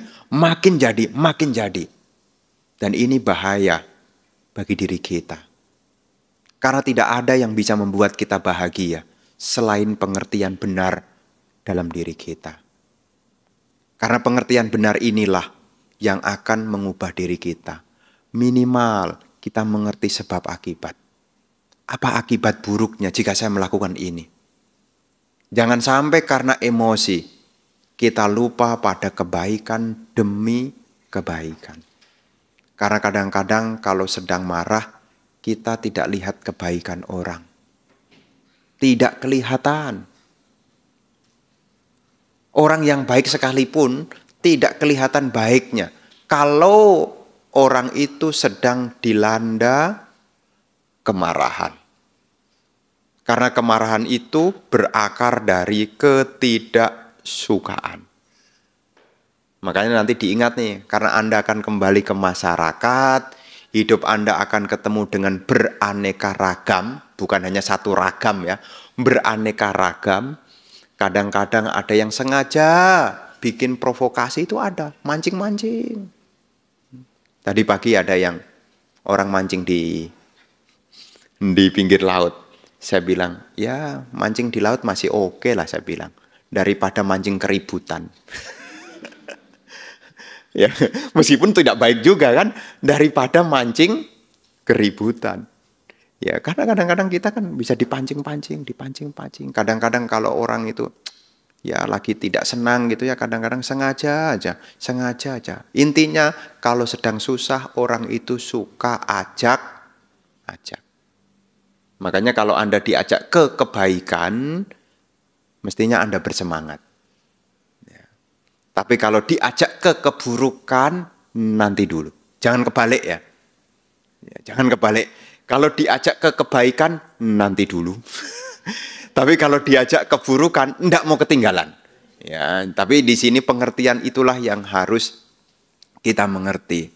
Dan ini bahaya bagi diri kita. Karena tidak ada yang bisa membuat kita bahagia selain pengertian benar dalam diri kita. Karena pengertian benar inilah yang akan mengubah diri kita. Minimal kita mengerti sebab akibat. Apa akibat buruknya jika saya melakukan ini? Jangan sampai karena emosi kita lupa pada kebaikan demi kebaikan. Karena kadang-kadang kalau sedang marah, kita tidak lihat kebaikan orang. Tidak kelihatan. Orang yang baik sekalipun tidak kelihatan baiknya. Kalau orang itu sedang dilanda kemarahan. Karena kemarahan itu berakar dari ketidaksukaan. Makanya nanti diingat nih, karena Anda akan kembali ke masyarakat, hidup Anda akan ketemu dengan beraneka ragam, bukan hanya satu ragam ya, beraneka ragam. Kadang-kadang ada yang sengaja bikin provokasi, itu ada, mancing-mancing. Tadi pagi ada yang orang mancing di pinggir laut. Saya bilang, ya mancing di laut masih oke lah saya bilang. Daripada mancing keributan. Ya, meskipun tidak baik juga kan. Daripada mancing keributan. Ya, karena kadang-kadang kita kan bisa dipancing-pancing. Kadang-kadang kalau orang itu ya lagi tidak senang gitu ya, kadang-kadang sengaja aja. Intinya kalau sedang susah orang itu suka ajak. Makanya kalau Anda diajak ke kebaikan, mestinya Anda bersemangat. Ya. Tapi kalau diajak ke keburukan, nanti dulu. Jangan kebalik ya. Jangan kebalik. Kalau diajak ke kebaikan, nanti dulu. Tapi kalau diajak keburukan, enggak mau ketinggalan. Ya, tapi di sini pengertian itulah yang harus kita mengerti.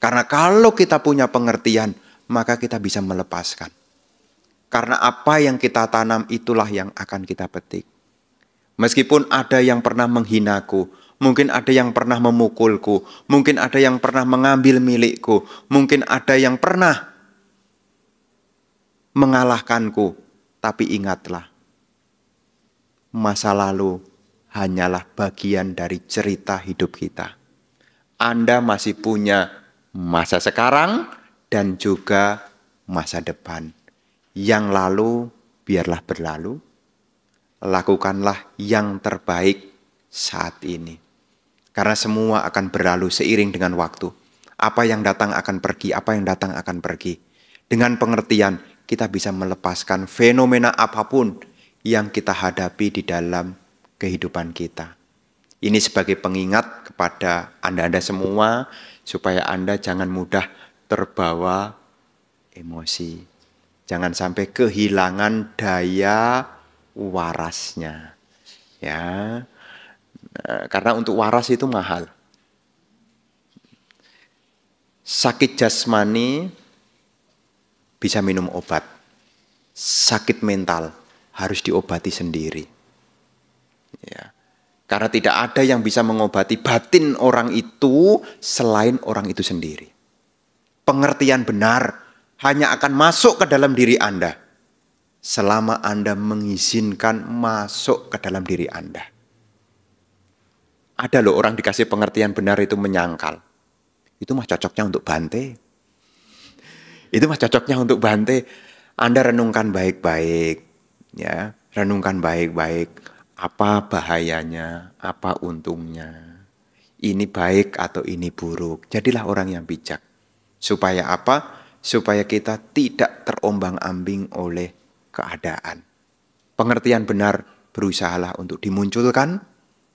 Karena kalau kita punya pengertian, maka kita bisa melepaskan. Karena apa yang kita tanam itulah yang akan kita petik. Meskipun ada yang pernah menghinaku, mungkin ada yang pernah memukulku, mungkin ada yang pernah mengambil milikku, mungkin ada yang pernah mengalahkanku. Tapi ingatlah, masa lalu hanyalah bagian dari cerita hidup kita. Anda masih punya masa sekarang dan juga masa depan. Yang lalu biarlah berlalu. Lakukanlah yang terbaik saat ini. Karena semua akan berlalu seiring dengan waktu. Apa yang datang akan pergi, apa yang datang akan pergi. Dengan pengertian, kita bisa melepaskan fenomena apapun yang kita hadapi di dalam kehidupan kita. Ini sebagai pengingat kepada Anda-Anda semua, supaya Anda jangan mudah terbawa emosi. Jangan sampai kehilangan daya warasnya. Ya. Karena untuk waras itu mahal. Sakit jasmani bisa minum obat. Sakit mental harus diobati sendiri. Ya. Karena tidak ada yang bisa mengobati batin orang itu selain orang itu sendiri. Pengertian benar hanya akan masuk ke dalam diri Anda selama Anda mengizinkan masuk ke dalam diri Anda. Ada loh orang dikasih pengertian benar itu menyangkal. Itu mah cocoknya untuk Bante. Itu mah cocoknya untuk Bante. Anda renungkan baik-baik. Ya, renungkan baik-baik. Apa bahayanya, apa untungnya. Ini baik atau ini buruk. Jadilah orang yang bijak. Supaya apa? Supaya kita tidak terombang-ambing oleh keadaan. Pengertian benar berusahalah untuk dimunculkan.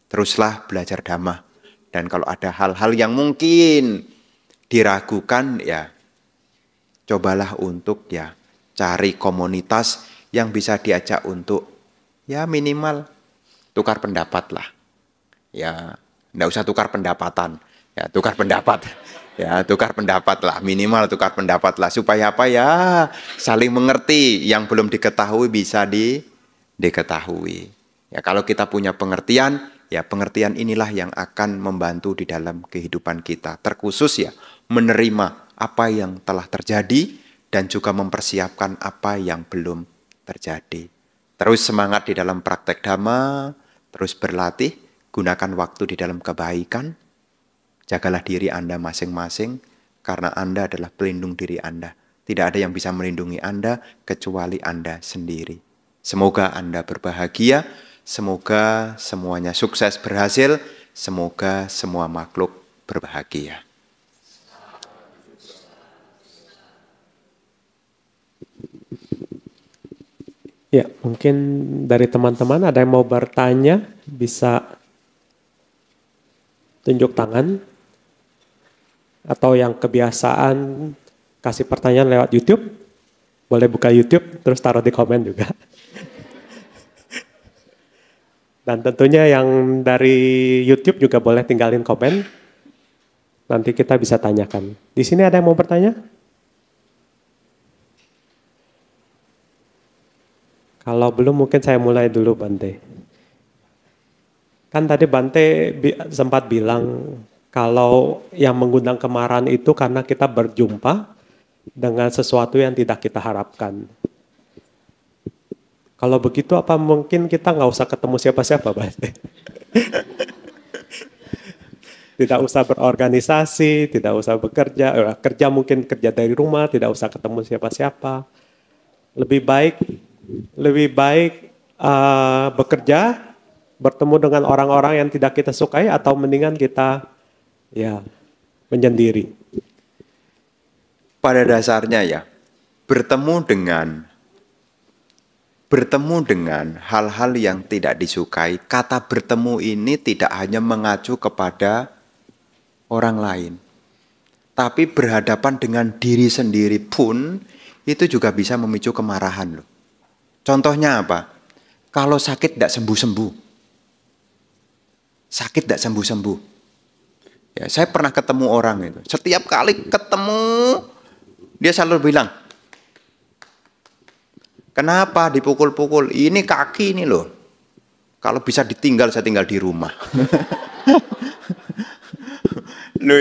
Teruslah belajar dhamma. Dan kalau ada hal-hal yang mungkin diragukan, ya cobalah untuk ya cari komunitas yang bisa diajak untuk ya minimal tukar pendapat lah. Ya, enggak usah tukar pendapatan. Ya, tukar pendapat. Ya, tukar pendapat lah, minimal tukar pendapat lah. Supaya apa ya, saling mengerti. Yang belum diketahui bisa diketahui. Ya, kalau kita punya pengertian, ya pengertian inilah yang akan membantu di dalam kehidupan kita. Terkhusus ya, menerima apa yang telah terjadi dan juga mempersiapkan apa yang belum terjadi. Terus semangat di dalam praktek dhamma, terus berlatih, gunakan waktu di dalam kebaikan. Jagalah diri Anda masing-masing, karena Anda adalah pelindung diri Anda. Tidak ada yang bisa melindungi Anda, kecuali Anda sendiri. Semoga Anda berbahagia, semoga semuanya sukses berhasil, semoga semua makhluk berbahagia. Ya, mungkin dari teman-teman ada yang mau bertanya, bisa tunjuk tangan. Atau yang kebiasaan kasih pertanyaan lewat YouTube, boleh buka YouTube, terus taruh di komen juga. Dan tentunya yang dari YouTube juga boleh tinggalin komen. Nanti kita bisa tanyakan. Di sini ada yang mau bertanya? Kalau belum mungkin saya mulai dulu Bante. Kan tadi Bante sempat bilang kalau yang mengundang kemarahan itu karena kita berjumpa dengan sesuatu yang tidak kita harapkan. Kalau begitu apa mungkin kita nggak usah ketemu siapa-siapa, Pak? Tidak usah berorganisasi, tidak usah bekerja, kerja mungkin kerja dari rumah, tidak usah ketemu siapa-siapa. Lebih baik bekerja, bertemu dengan orang-orang yang tidak kita sukai, atau mendingan kita ya menyendiri. Pada dasarnya ya, bertemu dengan hal-hal yang tidak disukai. Kata bertemu ini tidak hanya mengacu kepada orang lain, tapi berhadapan dengan diri sendiri pun itu juga bisa memicu kemarahan loh. Contohnya apa? Kalau sakit tidak sembuh-sembuh. Sakit tidak sembuh-sembuh. Ya, saya pernah ketemu orang itu. Setiap kali ketemu dia selalu bilang, kenapa dipukul-pukul? Ini kaki ini loh. Kalau bisa ditinggal, saya tinggal di rumah. Loh,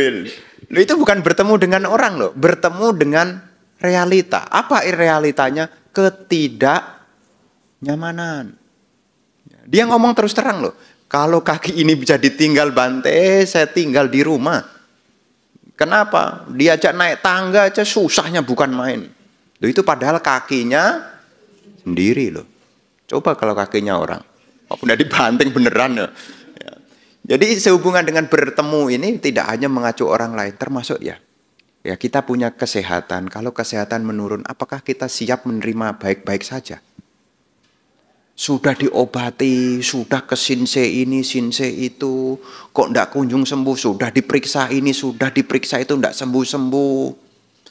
itu bukan bertemu dengan orang loh. Bertemu dengan realita. Apa realitanya? Ketidaknyamanan. Dia ngomong terus terang loh. Kalau kaki ini bisa ditinggal Bante, saya tinggal di rumah. Kenapa? Diajak naik tangga aja susahnya bukan main. Loh, itu padahal kakinya sendiri loh. Coba kalau kakinya orang. Walaupun udah dibanting beneran loh. Ya. Jadi sehubungan dengan bertemu ini tidak hanya mengacu orang lain. Termasuk ya kita punya kesehatan. Kalau kesehatan menurun, apakah kita siap menerima baik-baik saja? Sudah diobati, sudah ke sinse ini, sinse itu, kok tidak kunjung sembuh, sudah diperiksa ini, sudah diperiksa itu, tidak sembuh-sembuh.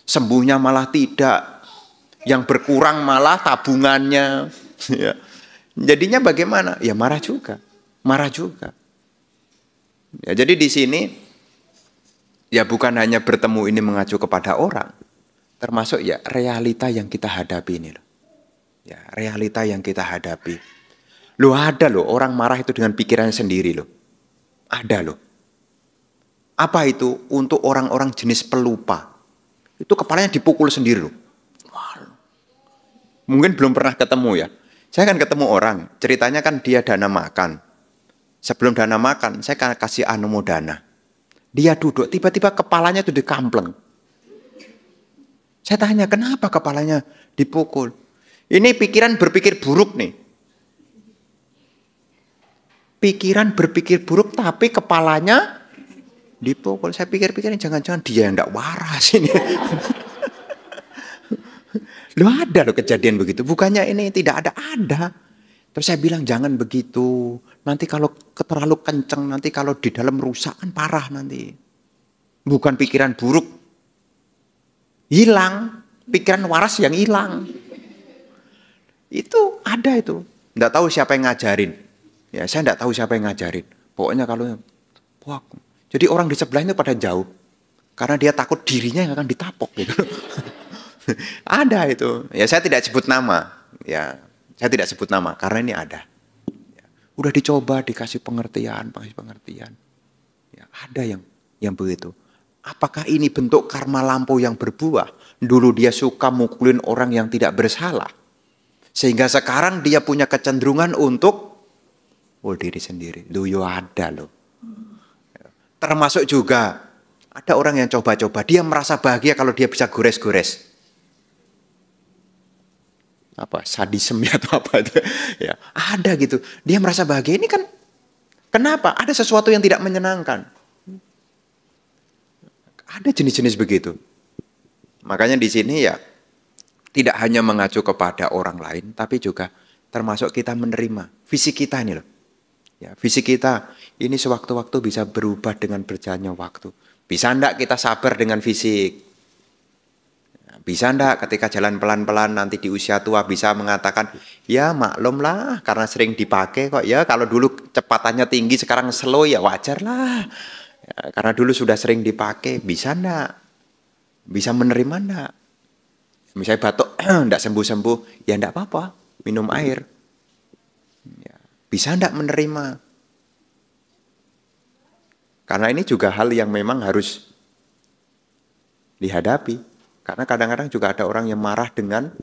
Sembuhnya malah tidak. Yang berkurang malah tabungannya. Ya. Jadinya bagaimana? Ya marah juga. Ya, jadi di sini, ya bukan hanya bertemu ini mengacu kepada orang, termasuk ya realita yang kita hadapi ini loh. Ya, realita yang kita hadapi. Loh ada loh orang marah itu dengan pikirannya sendiri loh. Ada loh. Apa itu? Untuk orang-orang jenis pelupa. Itu kepalanya dipukul sendiri loh. Mungkin belum pernah ketemu ya. Saya kan ketemu orang, ceritanya kan dia dana makan. Sebelum dana makan, saya kan kasih anumodana. Dia duduk, tiba-tiba kepalanya itu dikampleng. Saya tanya, kenapa kepalanya dipukul? Ini pikiran berpikir buruk nih. Pikiran berpikir buruk tapi kepalanya dipukul. Saya pikir-pikir jangan-jangan dia yang tidak waras ini. Loh ada loh kejadian begitu. Bukannya ini tidak ada. Terus saya bilang jangan begitu. Nanti kalau terlalu kenceng, nanti kalau di dalam rusak kan parah nanti. Bukan pikiran buruk. Hilang. Pikiran waras yang hilang. Itu ada itu. Nggak tahu siapa yang ngajarin. Ya, saya nggak tahu siapa yang ngajarin. Pokoknya kalau wah, jadi orang di sebelahnya pada jauh. Karena dia takut dirinya yang akan ditapok gitu. Ada itu. Ya saya tidak sebut nama. Ya, saya tidak sebut nama karena ini ada. Ya, udah dicoba dikasih pengertian. Ya, ada yang begitu. Apakah ini bentuk karma lampau yang berbuah? Dulu dia suka mukulin orang yang tidak bersalah. Sehingga sekarang dia punya kecenderungan untuk diri sendiri. Yo ada loh. Termasuk juga ada orang yang coba-coba. Dia merasa bahagia kalau dia bisa gores-gores. Apa sadisme atau apa itu. Ya, ada gitu. Dia merasa bahagia. Ini kan kenapa? Ada sesuatu yang tidak menyenangkan. Ada jenis-jenis begitu. Makanya di sini ya tidak hanya mengacu kepada orang lain, tapi juga termasuk kita menerima fisik kita ini loh. Ya, fisik kita ini sewaktu-waktu bisa berubah dengan berjalannya waktu. Bisa enggak kita sabar dengan fisik? Bisa enggak ketika jalan pelan-pelan nanti di usia tua bisa mengatakan, ya maklum lah karena sering dipakai kok ya. Kalau dulu kecepatannya tinggi sekarang slow ya wajar lah. Ya, karena dulu sudah sering dipakai, bisa enggak? Bisa menerima enggak? Misalnya batuk, enggak sembuh-sembuh, ya enggak apa-apa, minum air. Ya, bisa enggak menerima? Karena ini juga hal yang memang harus dihadapi. Karena kadang-kadang juga ada orang yang marah dengan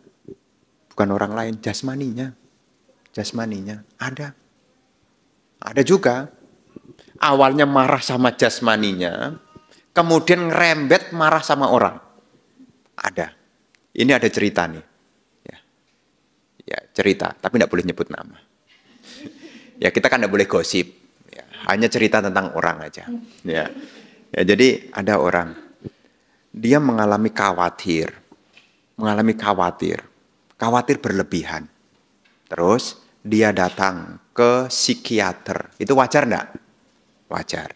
bukan orang lain, jasmaninya. jasmaninya. Ada. Ada juga. Awalnya marah sama jasmaninya, kemudian ngerembet marah sama orang. Ada. Ini ada cerita nih. Ya, cerita, tapi tidak boleh nyebut nama. Ya, kita kan tidak boleh gosip. Ya, hanya cerita tentang orang aja. Ya, jadi ada orang, dia mengalami khawatir berlebihan. Terus dia datang ke psikiater. Itu wajar enggak? Wajar.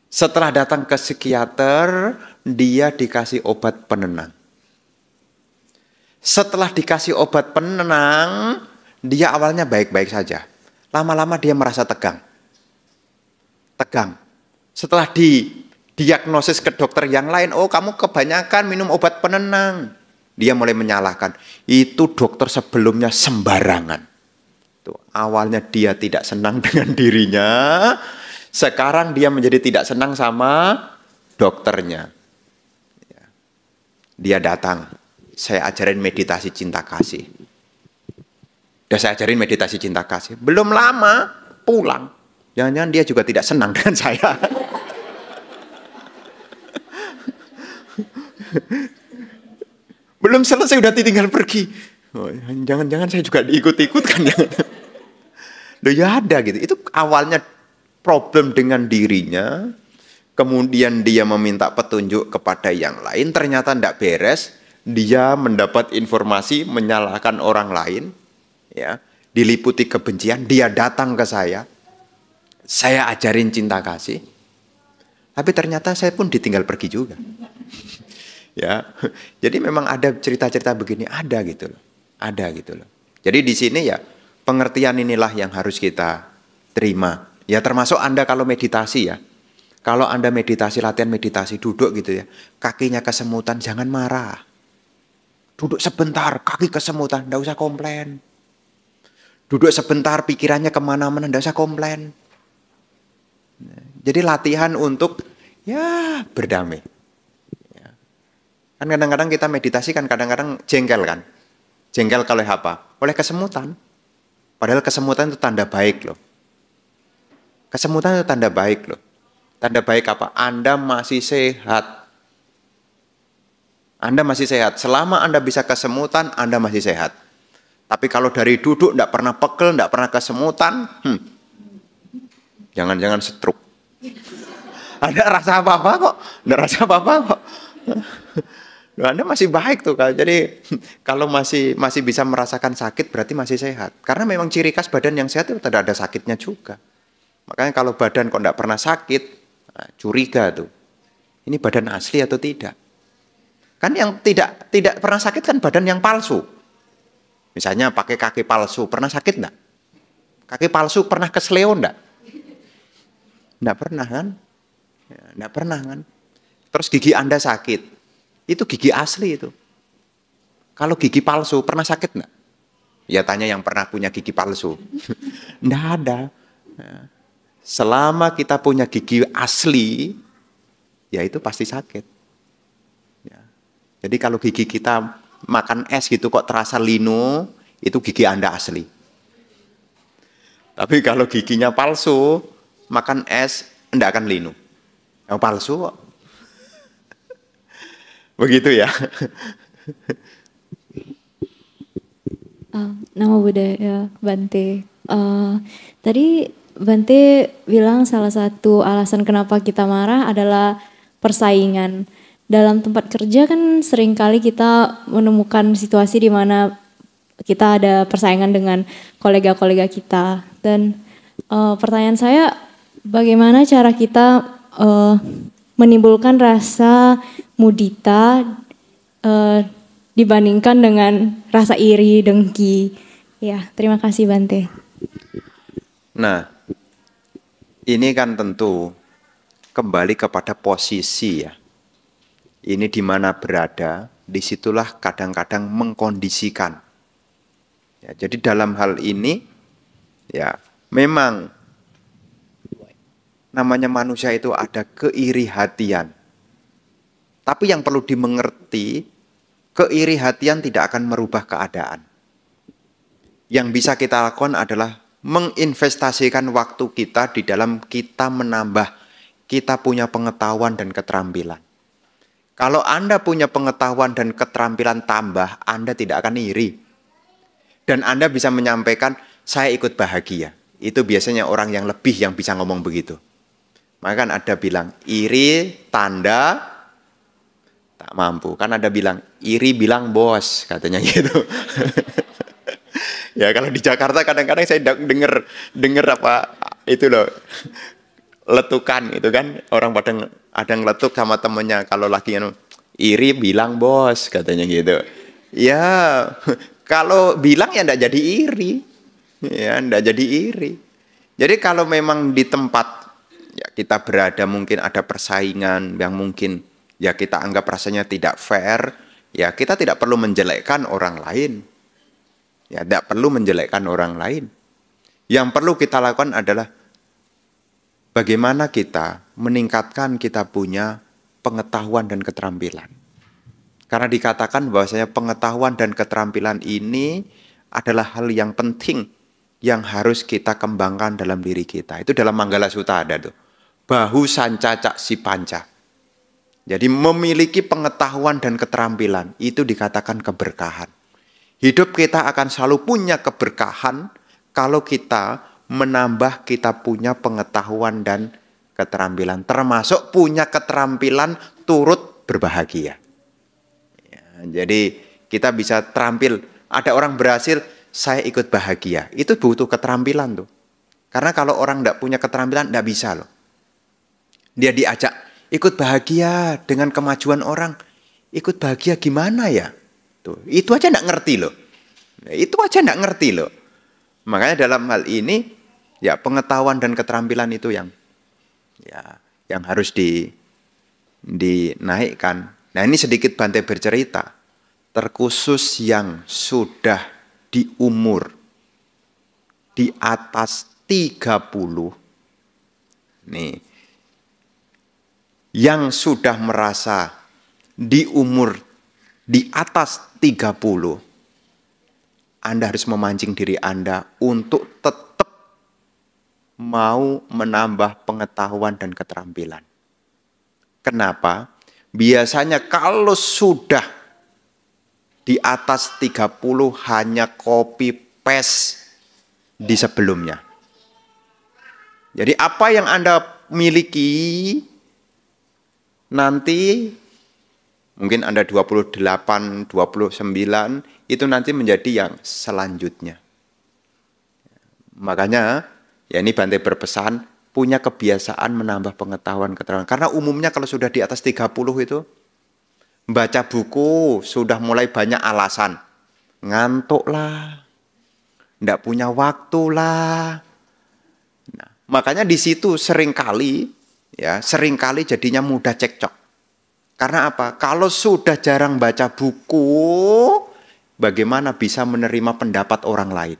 Setelah datang ke psikiater, dia dikasih obat penenang. Setelah dikasih obat penenang, dia awalnya baik-baik saja. Lama-lama dia merasa tegang. Tegang. Setelah didiagnosis ke dokter yang lain, oh kamu kebanyakan minum obat penenang. Dia mulai menyalahkan. Itu dokter sebelumnya sembarangan. Tuh, awalnya dia tidak senang dengan dirinya. Sekarang dia menjadi tidak senang sama dokternya. Dia datang. Saya ajarin meditasi cinta kasih. Udah saya ajarin meditasi cinta kasih. Belum lama pulang. Jangan-jangan dia juga tidak senang dengan saya. Belum selesai udah ditinggal pergi. Oh, jangan-jangan saya juga diikut-ikutkan. Loh ya ada gitu. Itu awalnya problem dengan dirinya, kemudian dia meminta petunjuk kepada yang lain, ternyata tidak beres, dia mendapat informasi menyalahkan orang lain, ya, diliputi kebencian, dia datang ke saya ajarin cinta kasih, tapi ternyata saya pun ditinggal pergi juga. Ya, jadi memang ada cerita-cerita begini, ada gitu loh. Jadi di sini ya pengertian inilah yang harus kita terima. Ya termasuk Anda kalau meditasi ya. Kalau Anda meditasi, latihan meditasi, duduk gitu ya. Kakinya kesemutan, jangan marah. Duduk sebentar, kaki kesemutan, tidak usah komplain. Duduk sebentar, pikirannya kemana-mana, tidak usah komplain. Jadi latihan untuk ya berdamai. Ya. Kan kadang-kadang kita meditasi kan kadang-kadang jengkel kan. Jengkel oleh apa? Oleh kesemutan. Padahal kesemutan itu tanda baik loh. Kesemutan itu tanda baik loh. Tanda baik apa? Anda masih sehat. Anda masih sehat. Selama Anda bisa kesemutan, Anda masih sehat. Tapi kalau dari duduk, tidak pernah pegel, tidak pernah kesemutan, jangan-jangan stroke. Ada rasa apa-apa kok? Tidak rasa apa-apa kok. Anda masih baik tuh. Jadi kalau masih bisa merasakan sakit, berarti masih sehat. Karena memang ciri khas badan yang sehat itu tidak ada sakitnya juga. Makanya kalau badan kok tidak pernah sakit, curiga tuh. Ini badan asli atau tidak? Kan yang tidak pernah sakit kan badan yang palsu. Misalnya pakai kaki palsu, pernah sakit enggak? Kaki palsu pernah kesleo enggak? Enggak pernah kan? Ya, enggak pernah kan? Terus gigi Anda sakit. Itu gigi asli itu. Kalau gigi palsu pernah sakit enggak? Ya tanya yang pernah punya gigi palsu. Enggak ada. Ya. Selama kita punya gigi asli, ya itu pasti sakit. Ya. Jadi kalau gigi kita makan es gitu kok terasa linu, itu gigi Anda asli. Tapi kalau giginya palsu, makan es enggak akan linu. Yang palsu kok. Begitu ya. Nama budaya Bante. Tadi Bante bilang salah satu alasan kenapa kita marah adalah persaingan. Dalam tempat kerja kan seringkali kita menemukan situasi di mana kita ada persaingan dengan kolega-kolega kita. Dan pertanyaan saya, bagaimana cara kita menimbulkan rasa mudita dibandingkan dengan rasa iri, dengki. Ya, terima kasih Bante. Nah, ini kan tentu kembali kepada posisi ya. Ini di mana berada, disitulah kadang-kadang mengkondisikan. Ya, jadi dalam hal ini, ya memang namanya manusia itu ada keiri hatian. Tapi yang perlu dimengerti, keiri hatian tidak akan merubah keadaan. yang bisa kita lakukan adalah menginvestasikan waktu kita di dalam kita menambah, kita punya pengetahuan dan keterampilan. Kalau Anda punya pengetahuan dan keterampilan tambah, Anda tidak akan iri. Dan Anda bisa menyampaikan, saya ikut bahagia. Itu biasanya orang yang lebih yang bisa ngomong begitu. Maka kan ada bilang, iri tanda tak mampu. Kan ada bilang, iri bilang bos, katanya gitu. Ya kalau di Jakarta kadang-kadang saya dengar apa itu loh, letukan itu kan, orang pada ada ngeletuk sama temennya kalau lagi iri bilang bos, katanya gitu. Ya kalau bilang ya enggak jadi iri. Ya enggak jadi iri. Jadi kalau memang di tempat ya kita berada mungkin ada persaingan yang mungkin ya kita anggap rasanya tidak fair, ya kita tidak perlu menjelekkan orang lain. Ya, tidak perlu menjelekkan orang lain. Yang perlu kita lakukan adalah bagaimana kita meningkatkan kita punya pengetahuan dan keterampilan. Karena dikatakan bahwasanya pengetahuan dan keterampilan ini adalah hal yang penting yang harus kita kembangkan dalam diri kita. Itu dalam Manggala Sutta ada tuh. Bahu sanca cak si panca. Jadi memiliki pengetahuan dan keterampilan itu dikatakan keberkahan. Hidup kita akan selalu punya keberkahan kalau kita menambah kita punya pengetahuan dan keterampilan. Termasuk punya keterampilan turut berbahagia. Ya, jadi kita bisa terampil. Ada orang berhasil, saya ikut bahagia. Itu butuh keterampilan tuh. Karena kalau orang tidak punya keterampilan, tidak bisa loh. Dia diajak, ikut bahagia dengan kemajuan orang. Ikut bahagia gimana ya? Tuh, itu aja enggak ngerti loh. Itu aja enggak ngerti loh. Makanya dalam hal ini ya pengetahuan dan keterampilan itu yang harus dinaikkan. Nah, ini sedikit Bante bercerita. Terkhusus yang sudah di umur di atas 30. Nih. Yang sudah merasa di umur di atas 30, Anda harus memancing diri Anda untuk tetap mau menambah pengetahuan dan keterampilan. Kenapa? Biasanya kalau sudah di atas 30 hanya copy paste di sebelumnya. Jadi apa yang Anda miliki nanti mungkin Anda 28, 29, itu nanti menjadi yang selanjutnya. Makanya, ya ini Bante berpesan, punya kebiasaan menambah pengetahuan keterampilan. Karena umumnya kalau sudah di atas 30 itu, baca buku sudah mulai banyak alasan. Ngantuk lah, tidak punya waktu lah. Nah, makanya di situ seringkali jadinya mudah cekcok. Karena apa? Kalau sudah jarang baca buku, bagaimana bisa menerima pendapat orang lain?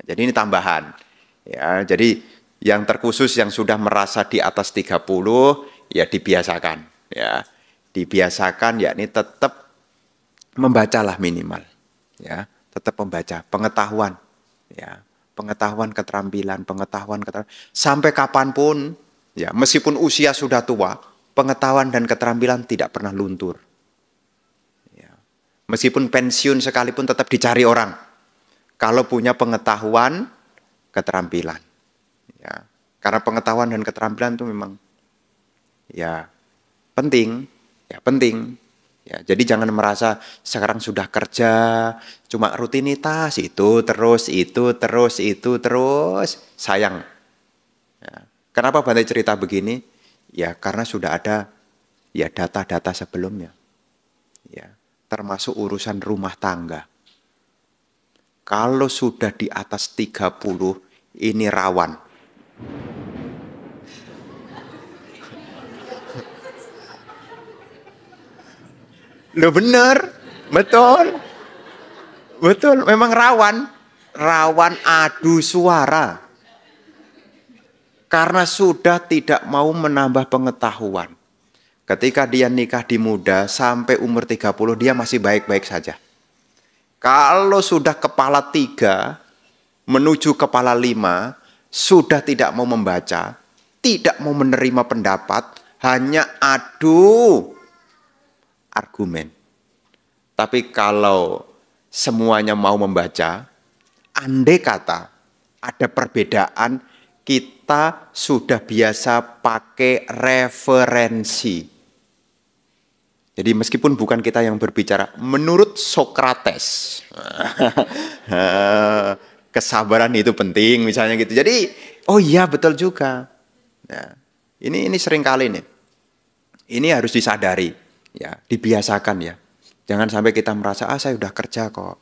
Jadi ini tambahan. Ya, jadi yang terkhusus yang sudah merasa di atas 30, ya dibiasakan. Ya, dibiasakan yakni tetap membacalah minimal. Ya, tetap membaca. Pengetahuan. Ya, pengetahuan keterampilan. Sampai kapanpun, ya meskipun usia sudah tua, pengetahuan dan keterampilan tidak pernah luntur. Ya. Meskipun pensiun sekalipun tetap dicari orang. Kalau punya pengetahuan, keterampilan. Ya. Karena pengetahuan dan keterampilan itu memang ya penting. Ya, jadi jangan merasa sekarang sudah kerja, cuma rutinitas itu terus. Sayang. Ya. Kenapa Bante cerita begini? Ya karena sudah ada ya data-data sebelumnya. Ya, termasuk urusan rumah tangga. Kalau sudah di atas 30 ini rawan. Loh benar, betul. Betul, memang rawan adu suara. Karena sudah tidak mau menambah pengetahuan. Ketika dia nikah di muda sampai umur 30 dia masih baik-baik saja. Kalau sudah kepala 3 menuju kepala 5, sudah tidak mau membaca, tidak mau menerima pendapat, hanya adu argumen. Tapi kalau semuanya mau membaca, andai kata ada perbedaan, kita sudah biasa pakai referensi. Jadi meskipun bukan kita yang berbicara, menurut Sokrates, kesabaran itu penting misalnya gitu. Jadi, oh iya betul juga. Nah, ini sering kali nih. Ini harus disadari, ya, dibiasakan ya. Jangan sampai kita merasa, saya udah kerja kok.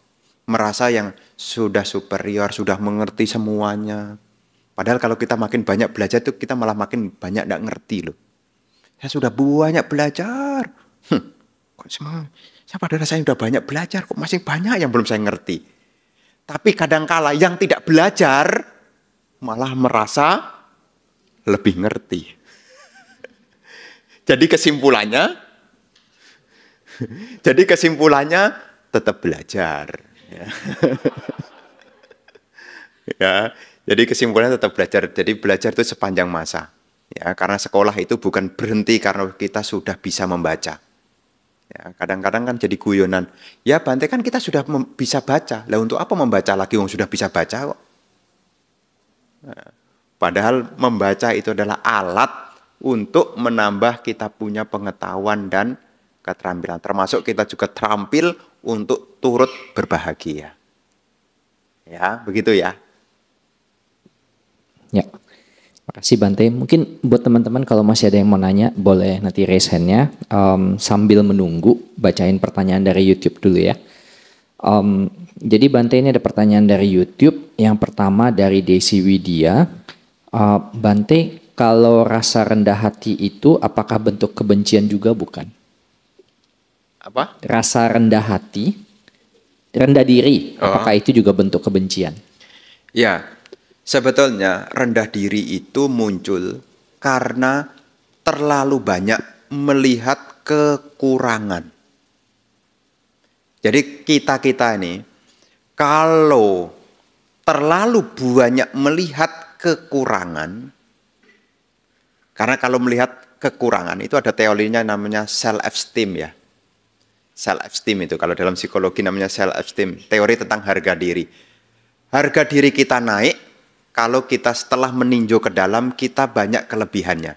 Merasa yang sudah superior, sudah mengerti semuanya. Padahal kalau kita makin banyak belajar tuh kita malah makin banyak tidak ngerti loh. Saya sudah banyak belajar. Kok semua? Saya padahal saya sudah banyak belajar, kok masih banyak yang belum saya ngerti. Tapi kadangkala yang tidak belajar malah merasa lebih ngerti. Jadi kesimpulannya tetap belajar. Ya. Ya, jadi kesimpulannya tetap belajar. Jadi belajar itu sepanjang masa. Ya, karena sekolah itu bukan berhenti karena kita sudah bisa membaca. Ya, kadang-kadang kan jadi guyonan. Ya Bante kan kita sudah bisa baca. Lah untuk apa membaca lagi yang sudah bisa baca kok? Nah, padahal membaca itu adalah alat untuk menambah kita punya pengetahuan dan keterampilan. Termasuk kita juga terampil untuk turut berbahagia. Ya, begitu ya. Ya. Makasih Bante. Mungkin buat teman-teman kalau masih ada yang mau nanya, boleh nanti raise hand-nya. Sambil menunggu, bacain pertanyaan dari YouTube dulu ya. Jadi Bante ini ada pertanyaan dari YouTube. Yang pertama dari Desi Widya. Bante, kalau rasa rendah hati itu apakah bentuk kebencian juga bukan? Apa? Rasa rendah hati, rendah diri, apakah itu juga bentuk kebencian? Ya. Sebetulnya rendah diri itu muncul karena terlalu banyak melihat kekurangan. Jadi kita ini kalau terlalu banyak melihat kekurangan, karena kalau melihat kekurangan itu ada teorinya namanya self-esteem ya. Self-esteem itu kalau dalam psikologi namanya self-esteem, teori tentang harga diri. Harga diri kita naik kalau kita setelah meninjau ke dalam, kita banyak kelebihannya.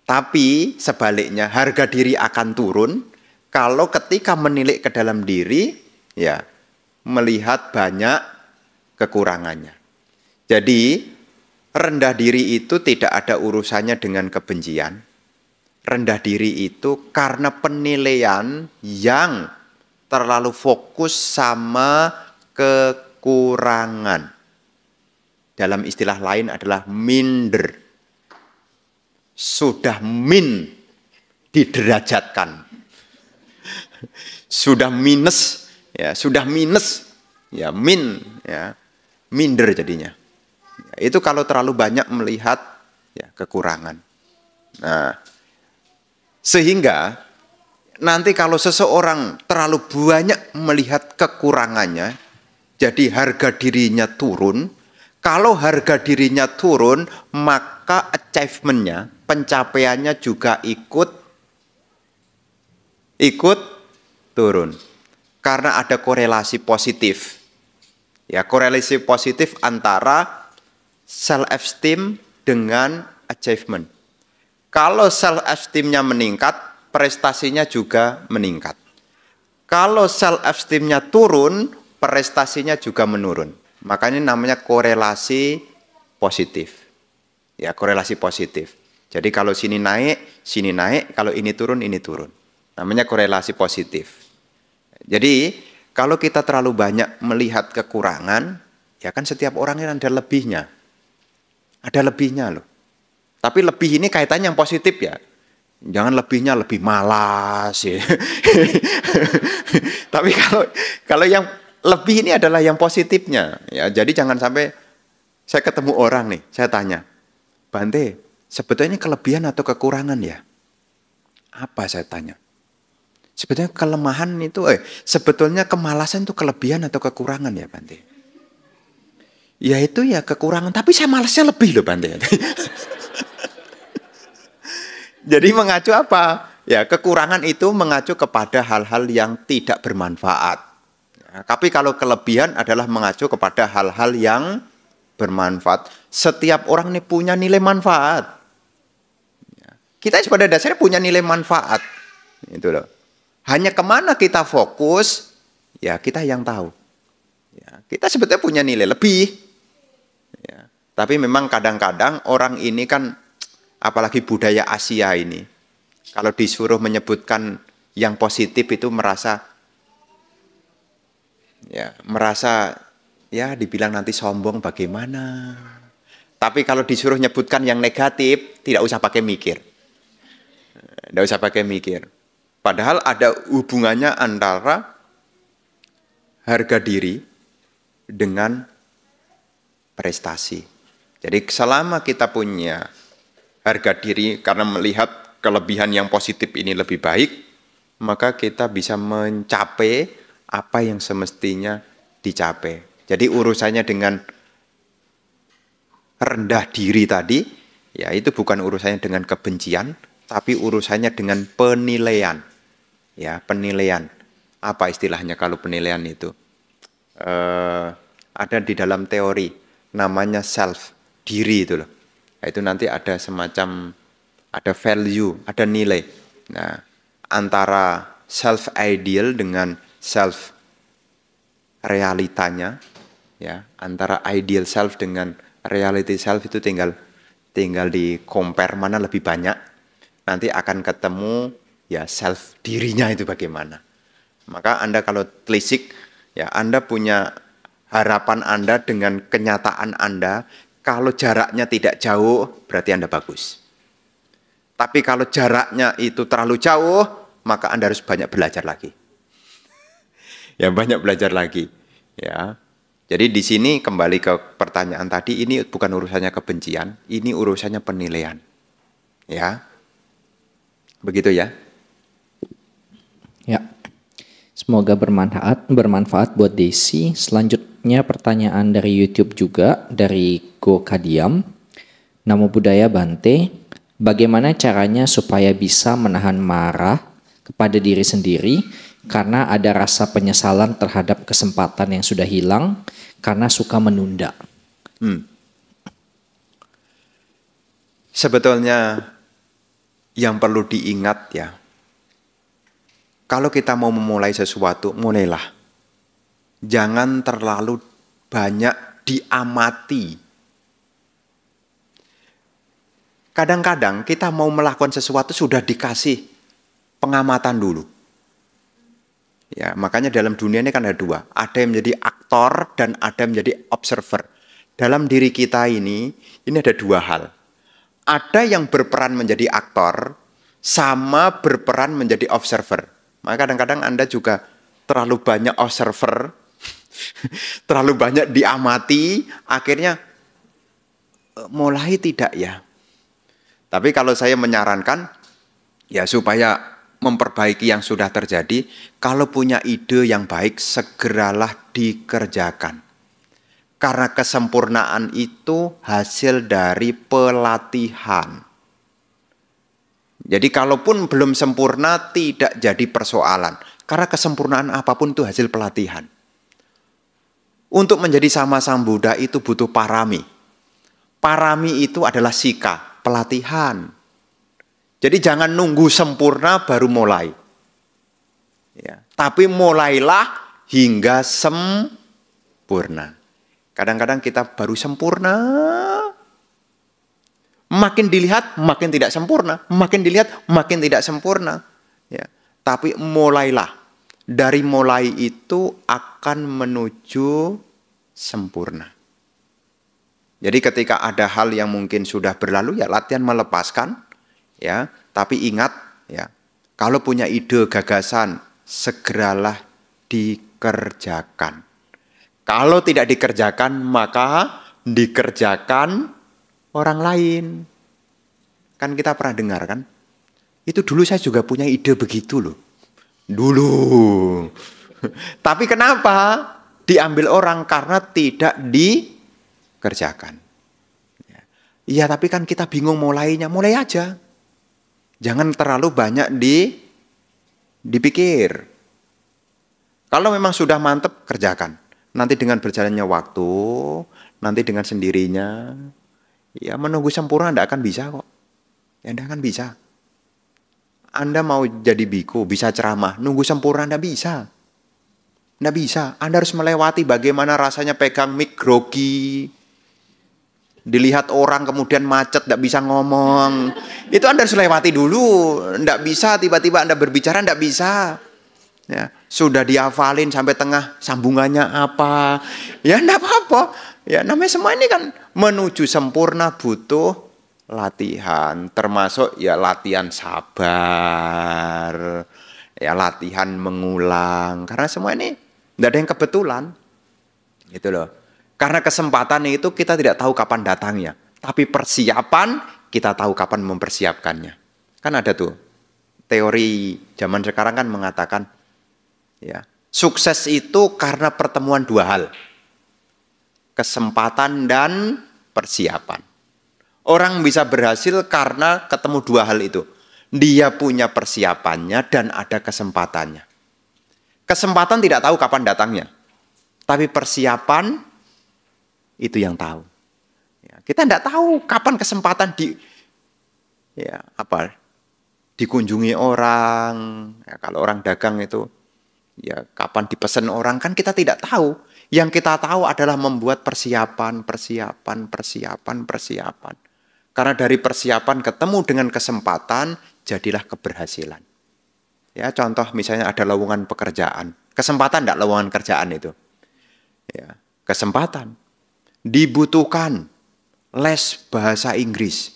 Tapi sebaliknya, harga diri akan turun kalau ketika menilik ke dalam diri, ya melihat banyak kekurangannya. Jadi, rendah diri itu tidak ada urusannya dengan kebencian. Rendah diri itu karena penilaian yang terlalu fokus sama kekurangan. Dalam istilah lain adalah minder. Sudah diderajatkan. Sudah minus, ya, ya, minder jadinya. Ya, itu kalau terlalu banyak melihat ya, kekurangan. Nah, sehingga nanti kalau seseorang terlalu banyak melihat kekurangannya, jadi harga dirinya turun. Kalau harga dirinya turun, maka achievement-nya, pencapaiannya juga ikut turun. Karena ada korelasi positif. Ya, korelasi positif antara self-esteem dengan achievement. Kalau self-esteem-nya meningkat, prestasinya juga meningkat. Kalau self-esteem-nya turun, prestasinya juga menurun. Makanya namanya korelasi positif. Ya, korelasi positif. Jadi kalau sini naik, kalau ini turun, ini turun. Namanya korelasi positif. Jadi, kalau kita terlalu banyak melihat kekurangan, ya kan setiap orang ini ada lebihnya. Ada lebihnya loh. Tapi lebih ini kaitannya yang positif ya. Jangan lebihnya lebih malas ya. Tapi kalau yang lebih ini adalah yang positifnya. Ya, jadi jangan sampai saya ketemu orang nih, saya tanya, Bante, sebetulnya kelebihan atau kekurangan ya? Apa saya tanya? Sebetulnya kelemahan itu, sebetulnya kemalasan itu kelebihan atau kekurangan ya Bante? Ya itu ya kekurangan, tapi saya malasnya lebih loh Bante. Jadi mengacu apa? Ya kekurangan itu mengacu kepada hal-hal yang tidak bermanfaat. Ya, tapi kalau kelebihan adalah mengacu kepada hal-hal yang bermanfaat. Setiap orang ini punya nilai manfaat. Ya, kita pada dasarnya punya nilai manfaat. Itu loh. Hanya kemana kita fokus, ya kita yang tahu. Ya, kita sebetulnya punya nilai lebih. Ya, tapi memang kadang-kadang orang ini kan, apalagi budaya Asia ini, kalau disuruh menyebutkan yang positif itu merasa ya dibilang nanti sombong bagaimana. Tapi kalau disuruh menyebutkan yang negatif, tidak usah pakai mikir. Tidak usah pakai mikir. Padahal ada hubungannya antara harga diri dengan prestasi. Jadi selama kita punya harga diri karena melihat kelebihan yang positif ini lebih baik, maka kita bisa mencapai apa yang semestinya dicapai. Jadi urusannya dengan rendah diri tadi, ya itu bukan urusannya dengan kebencian, tapi urusannya dengan penilaian. Ya, penilaian. Apa istilahnya kalau penilaian itu? Ada di dalam teori, namanya self, diri itu loh. Itu nanti ada semacam, ada value, ada nilai. Nah, antara self ideal dengan self realitanya, ya, antara ideal self dengan reality self itu tinggal di compare mana lebih banyak. Nanti akan ketemu ya self dirinya itu bagaimana. Maka Anda kalau telisik, ya Anda punya harapan Anda dengan kenyataan Anda. Kalau jaraknya tidak jauh, berarti Anda bagus. Tapi kalau jaraknya itu terlalu jauh, maka Anda harus banyak belajar lagi. Ya, banyak belajar lagi. Ya. Jadi di sini kembali ke pertanyaan tadi, ini bukan urusannya kebencian, ini urusannya penilaian. Ya. Begitu ya. Ya. Semoga bermanfaat buat Desi. Selanjutnya pertanyaan dari YouTube juga, dari Go Kadiam. Namo Buddhaya Bante. Bagaimana caranya supaya bisa menahan marah kepada diri sendiri karena ada rasa penyesalan terhadap kesempatan yang sudah hilang karena suka menunda? Sebetulnya yang perlu diingat ya, kalau kita mau memulai sesuatu, mulailah. Jangan terlalu banyak diamati. Kadang-kadang kita mau melakukan sesuatu sudah dikasih pengamatan dulu. Ya, makanya dalam dunia ini kan ada dua. Ada yang menjadi aktor dan ada yang menjadi observer. Dalam diri kita ini ada dua hal. Ada yang berperan menjadi aktor sama berperan menjadi observer. Maka kadang-kadang Anda juga terlalu banyak observer, terlalu banyak diamati, akhirnya mulai tidak ya. Tapi kalau saya menyarankan, ya supaya memperbaiki yang sudah terjadi, kalau punya ide yang baik, segeralah dikerjakan. Karena kesempurnaan itu hasil dari pelatihan. Jadi kalaupun belum sempurna, tidak jadi persoalan. Karena kesempurnaan apapun itu hasil pelatihan. Untuk menjadi sama Sang Buddha itu butuh parami. Parami itu adalah sika, pelatihan. Jadi jangan nunggu sempurna baru mulai. Ya, tapi mulailah hingga sempurna. Kadang-kadang kita baru sempurna. Makin dilihat makin tidak sempurna. Makin dilihat makin tidak sempurna. Ya, tapi mulailah. Dari mulai itu akan menuju sempurna. Jadi ketika ada hal yang mungkin sudah berlalu, ya latihan melepaskan, ya. Tapi ingat, ya, kalau punya ide gagasan, segeralah dikerjakan. Kalau tidak dikerjakan, maka dikerjakan orang lain. Kan kita pernah dengar kan? Itu dulu saya juga punya ide begitu loh. Dulu. Tapi kenapa diambil orang? Karena tidak dikerjakan. Iya, tapi kan kita bingung mulainya. Mulai aja. Jangan terlalu banyak dipikir. Kalau memang sudah mantep, kerjakan. Nanti dengan berjalannya waktu, nanti dengan sendirinya, ya menunggu sempurna tidak akan bisa kok. Ya tidak akan bisa. Anda mau jadi biku, bisa ceramah, nunggu sempurna tidak bisa. Tidak bisa. Anda harus melewati bagaimana rasanya pegang mic grogi. Dilihat orang kemudian macet, tidak bisa ngomong. Itu Anda harus lewati dulu. Tidak bisa tiba-tiba Anda berbicara, tidak bisa. Ya, sudah dihafalin sampai tengah sambungannya apa. Ya tidak apa-apa. Ya namanya semua ini kan menuju sempurna butuh latihan. Termasuk ya latihan sabar. Ya latihan mengulang. Karena semua ini tidak ada yang kebetulan. Gitu loh. Karena kesempatan itu kita tidak tahu kapan datangnya. Tapi persiapan kita tahu kapan mempersiapkannya. Kan ada tuh teori zaman sekarang kan mengatakan ya, sukses itu karena pertemuan dua hal. Kesempatan dan persiapan. Orang bisa berhasil karena ketemu dua hal itu. Dia punya persiapannya dan ada kesempatannya. Kesempatan tidak tahu kapan datangnya. Tapi persiapan itu yang tahu. Ya, kita tidak tahu kapan kesempatan dikunjungi orang. Ya, kalau orang dagang itu, ya kapan dipesan orang kan kita tidak tahu. Yang kita tahu adalah membuat persiapan. Karena dari persiapan ketemu dengan kesempatan, jadilah keberhasilan. Ya, contoh misalnya ada lowongan pekerjaan. Kesempatan tidak lowongan kerjaan itu? Ya, kesempatan. Dibutuhkan les bahasa Inggris.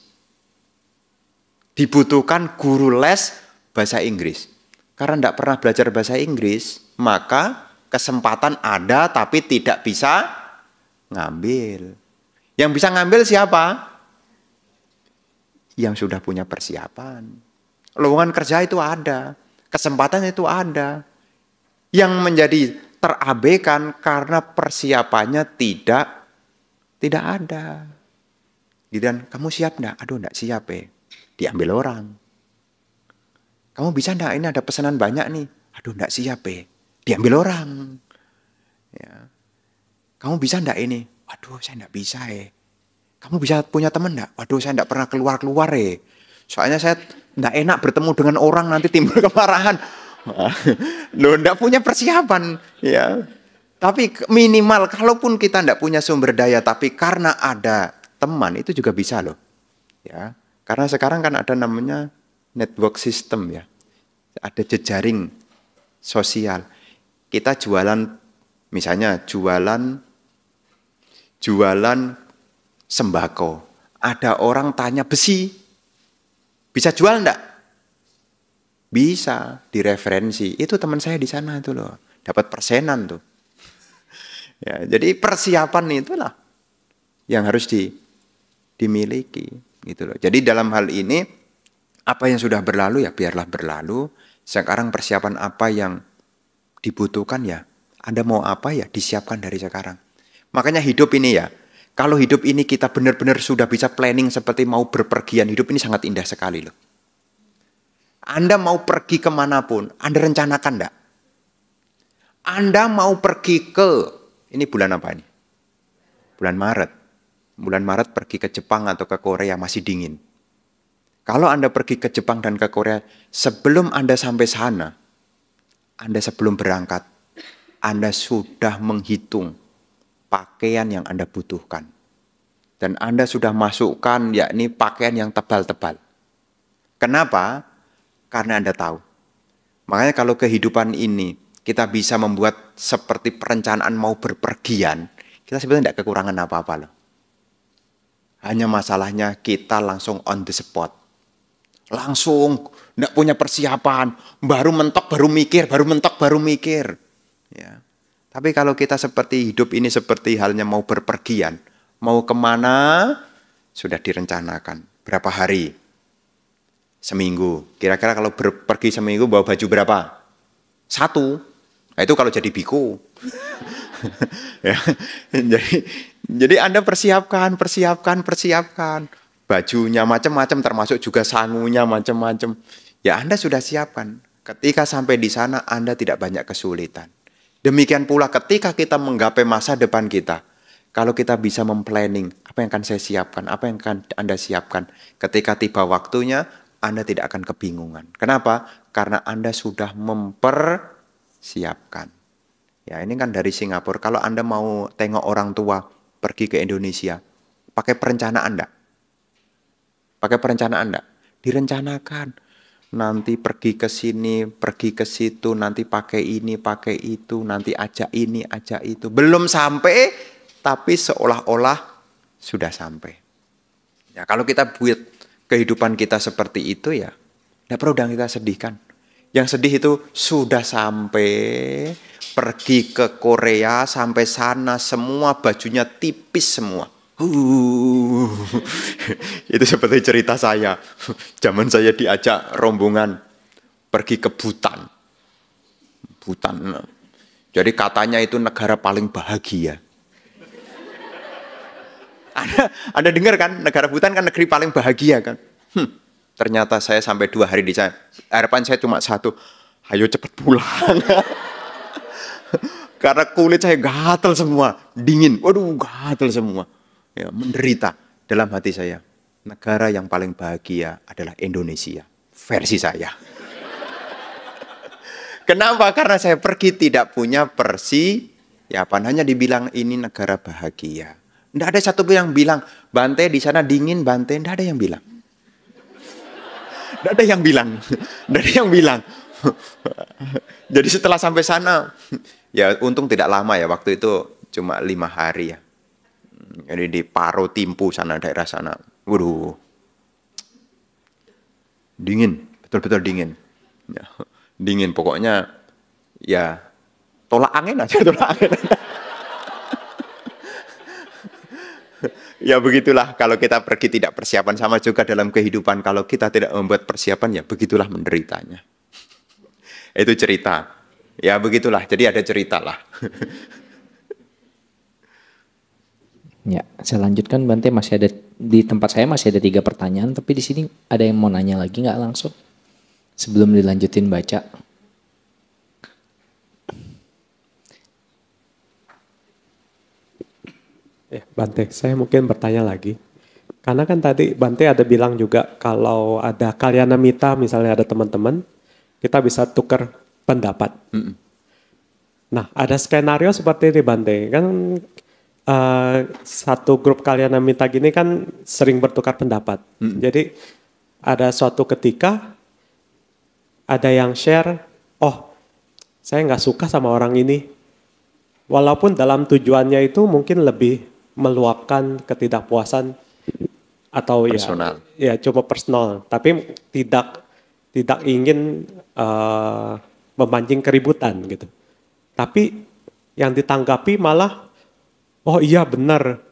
Dibutuhkan guru les bahasa Inggris. Karena tidak pernah belajar bahasa Inggris, maka kesempatan ada tapi tidak bisa ngambil. Yang bisa ngambil siapa? Yang sudah punya persiapan. Lowongan kerja itu ada. Kesempatan itu ada. Yang menjadi terabaikan karena persiapannya tidak ada. Dan kamu siap enggak? Aduh enggak siap Diambil orang. Kamu bisa enggak? Ini ada pesanan banyak nih. Aduh enggak siap Diambil orang. Ya. Kamu bisa enggak ini? Waduh saya enggak bisa Kamu bisa punya teman enggak? Waduh saya enggak pernah keluar Soalnya saya enggak enak bertemu dengan orang nanti timbul kemarahan. Loh enggak punya persiapan. Ya. Tapi minimal kalaupun kita tidak punya sumber daya, tapi karena ada teman itu juga bisa loh. Ya, karena sekarang kan ada namanya network system ya. Ada jejaring sosial. Kita jualan, misalnya jualan sembako. Ada orang tanya besi, bisa jual enggak? Bisa, direferensi. Itu teman saya di sana itu loh, dapat persenan tuh. Ya, jadi persiapan itulah yang harus dimiliki gitu loh. Jadi dalam hal ini apa yang sudah berlalu ya biarlah berlalu. Sekarang persiapan apa yang dibutuhkan ya Anda mau apa ya disiapkan dari sekarang. Makanya hidup ini ya, kalau hidup ini kita benar-benar sudah bisa planning seperti mau berpergian, hidup ini sangat indah sekali loh. Anda mau pergi kemanapun, Anda rencanakan enggak? Anda mau pergi ini bulan apa ini? Bulan Maret. Bulan Maret pergi ke Jepang atau ke Korea masih dingin. Kalau Anda pergi ke Jepang dan ke Korea, sebelum Anda sampai sana, Anda sebelum berangkat, Anda sudah menghitung pakaian yang Anda butuhkan. Dan Anda sudah masukkan yakni pakaian yang tebal-tebal. Kenapa? Karena Anda tahu. Makanya kalau kehidupan ini kita bisa membuat seperti perencanaan mau berpergian, kita sebenarnya tidak kekurangan apa-apa loh. Hanya masalahnya kita langsung on the spot. Langsung, tidak punya persiapan, baru mentok, baru mikir. Ya. Tapi kalau kita seperti hidup ini seperti halnya mau berpergian, mau kemana, sudah direncanakan. Berapa hari? Seminggu. Kira-kira kalau pergi seminggu bawa baju berapa? Satu. Nah, itu kalau jadi biku. Ya, jadi Anda persiapkan. Bajunya macam-macam, termasuk juga sangunya macam-macam. Ya Anda sudah siapkan. Ketika sampai di sana Anda tidak banyak kesulitan. Demikian pula ketika kita menggapai masa depan kita. Kalau kita bisa memplanning, apa yang akan saya siapkan, apa yang akan Anda siapkan. Ketika tiba waktunya, Anda tidak akan kebingungan. Kenapa? Karena Anda sudah mempersiapkan. Ya, ini kan dari Singapura. Kalau Anda mau tengok orang tua pergi ke Indonesia, pakai perencanaan enggak? Pakai perencanaan enggak? Direncanakan. Nanti pergi ke sini, pergi ke situ, nanti pakai ini, pakai itu, nanti ajak ini, ajak itu. Belum sampai, tapi seolah-olah sudah sampai. Ya, kalau kita buat kehidupan kita seperti itu ya, tidak perlu dan kita sedihkan. Yang sedih itu sudah sampai, pergi ke Korea, sampai sana semua bajunya tipis semua. Itu seperti cerita saya. Zaman saya diajak rombongan pergi ke Butan. Jadi katanya itu negara paling bahagia. Anda dengar kan, negara Butan kan negeri paling bahagia kan. Ternyata saya sampai 2 hari di sana. Harapan saya cuma satu, ayo cepat pulang. Karena kulit saya gatal semua, dingin. Waduh, gatal semua. Ya, menderita dalam hati saya. Negara yang paling bahagia adalah Indonesia, versi saya. Kenapa? Karena saya pergi tidak punya persiapan, hanya dibilang ini negara bahagia. Tidak ada satu pun yang bilang, Bante di sana dingin, Bante. Tidak ada yang bilang. Tidak ada yang bilang. Tidak ada yang bilang. Jadi setelah sampai sana, ya untung tidak lama ya, waktu itu cuma 5 hari ya. Jadi di Paro Timpu sana, daerah sana. Waduh. Dingin, betul-betul dingin. Ya, dingin pokoknya ya tolak angin aja, tolak angin. Ya begitulah kalau kita pergi tidak persiapan, sama juga dalam kehidupan. Kalau kita tidak membuat persiapan ya begitulah menderitanya. Itu cerita. Ya begitulah, jadi ada cerita lah. Ya, saya lanjutkan Bante, masih ada di tempat saya masih ada 3 pertanyaan, tapi di sini ada yang mau nanya lagi nggak langsung? Sebelum dilanjutin baca. Ya, Bante, saya mungkin bertanya lagi. Karena kan tadi Bante ada bilang juga kalau ada kalyana mita, misalnya ada teman-teman, kita bisa tukar pendapat. Nah, ada skenario seperti ini Bante, kan satu grup kalyana mita gini kan sering bertukar pendapat. Jadi ada suatu ketika ada yang share, oh saya nggak suka sama orang ini. Walaupun dalam tujuannya itu mungkin lebih meluapkan ketidakpuasan atau personal. Ya cuma personal, tapi tidak ingin memancing keributan gitu. Tapi yang ditanggapi malah, oh iya benar,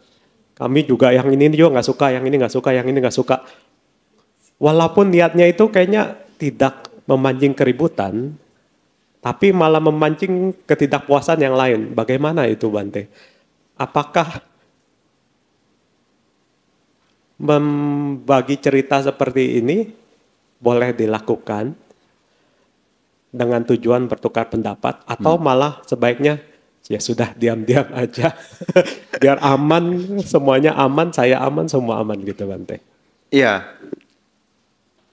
kami juga yang ini juga nggak suka, yang ini nggak suka, yang ini nggak suka. Walaupun niatnya itu kayaknya tidak memancing keributan, tapi malah memancing ketidakpuasan yang lain. Bagaimana itu Bante? Apakah membagi cerita seperti ini boleh dilakukan dengan tujuan bertukar pendapat, atau malah sebaiknya ya sudah diam-diam aja biar aman, semuanya aman, saya aman, semua aman gitu Bante? Iya,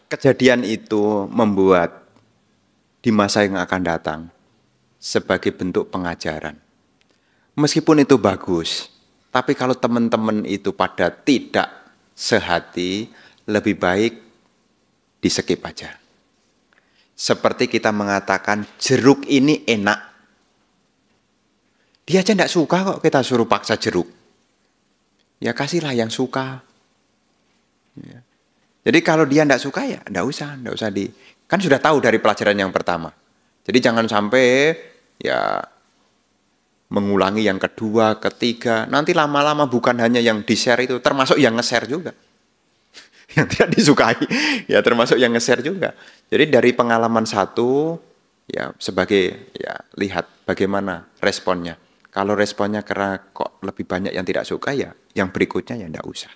kejadian itu membuat di masa yang akan datang sebagai bentuk pengajaran. Meskipun itu bagus, tapi kalau teman-teman itu pada tidak sehati, lebih baik di skip aja. Seperti kita mengatakan jeruk ini enak. Dia aja tidak suka kok kita suruh paksa jeruk. Ya kasihlah yang suka. Ya. Jadi kalau dia tidak suka ya tidak usah di. Kan sudah tahu dari pelajaran yang pertama. Jadi jangan sampai ya mengulangi yang kedua, ketiga. Nanti lama-lama bukan hanya yang di-share itu, termasuk yang nge-share juga. Yang tidak disukai, ya termasuk yang nge-share juga. Jadi dari pengalaman satu, Ya, sebagai ya lihat bagaimana responnya. Kalau responnya karena kok lebih banyak yang tidak suka ya, yang berikutnya ya enggak usah.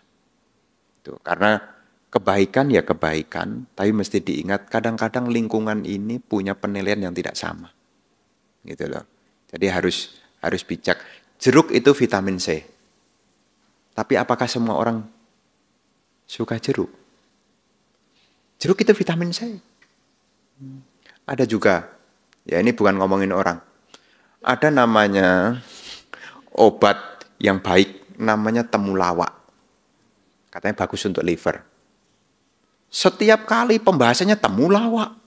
Tuh, karena kebaikan ya kebaikan, tapi mesti diingat kadang-kadang lingkungan ini punya penilaian yang tidak sama. Gitu loh. Jadi harus bijak. Jeruk itu vitamin C. Tapi apakah semua orang suka jeruk? Jeruk itu vitamin C. Ada juga, ya ini bukan ngomongin orang. Ada namanya obat yang baik, namanya temulawak. Katanya bagus untuk liver. Setiap kali pembahasannya temulawak.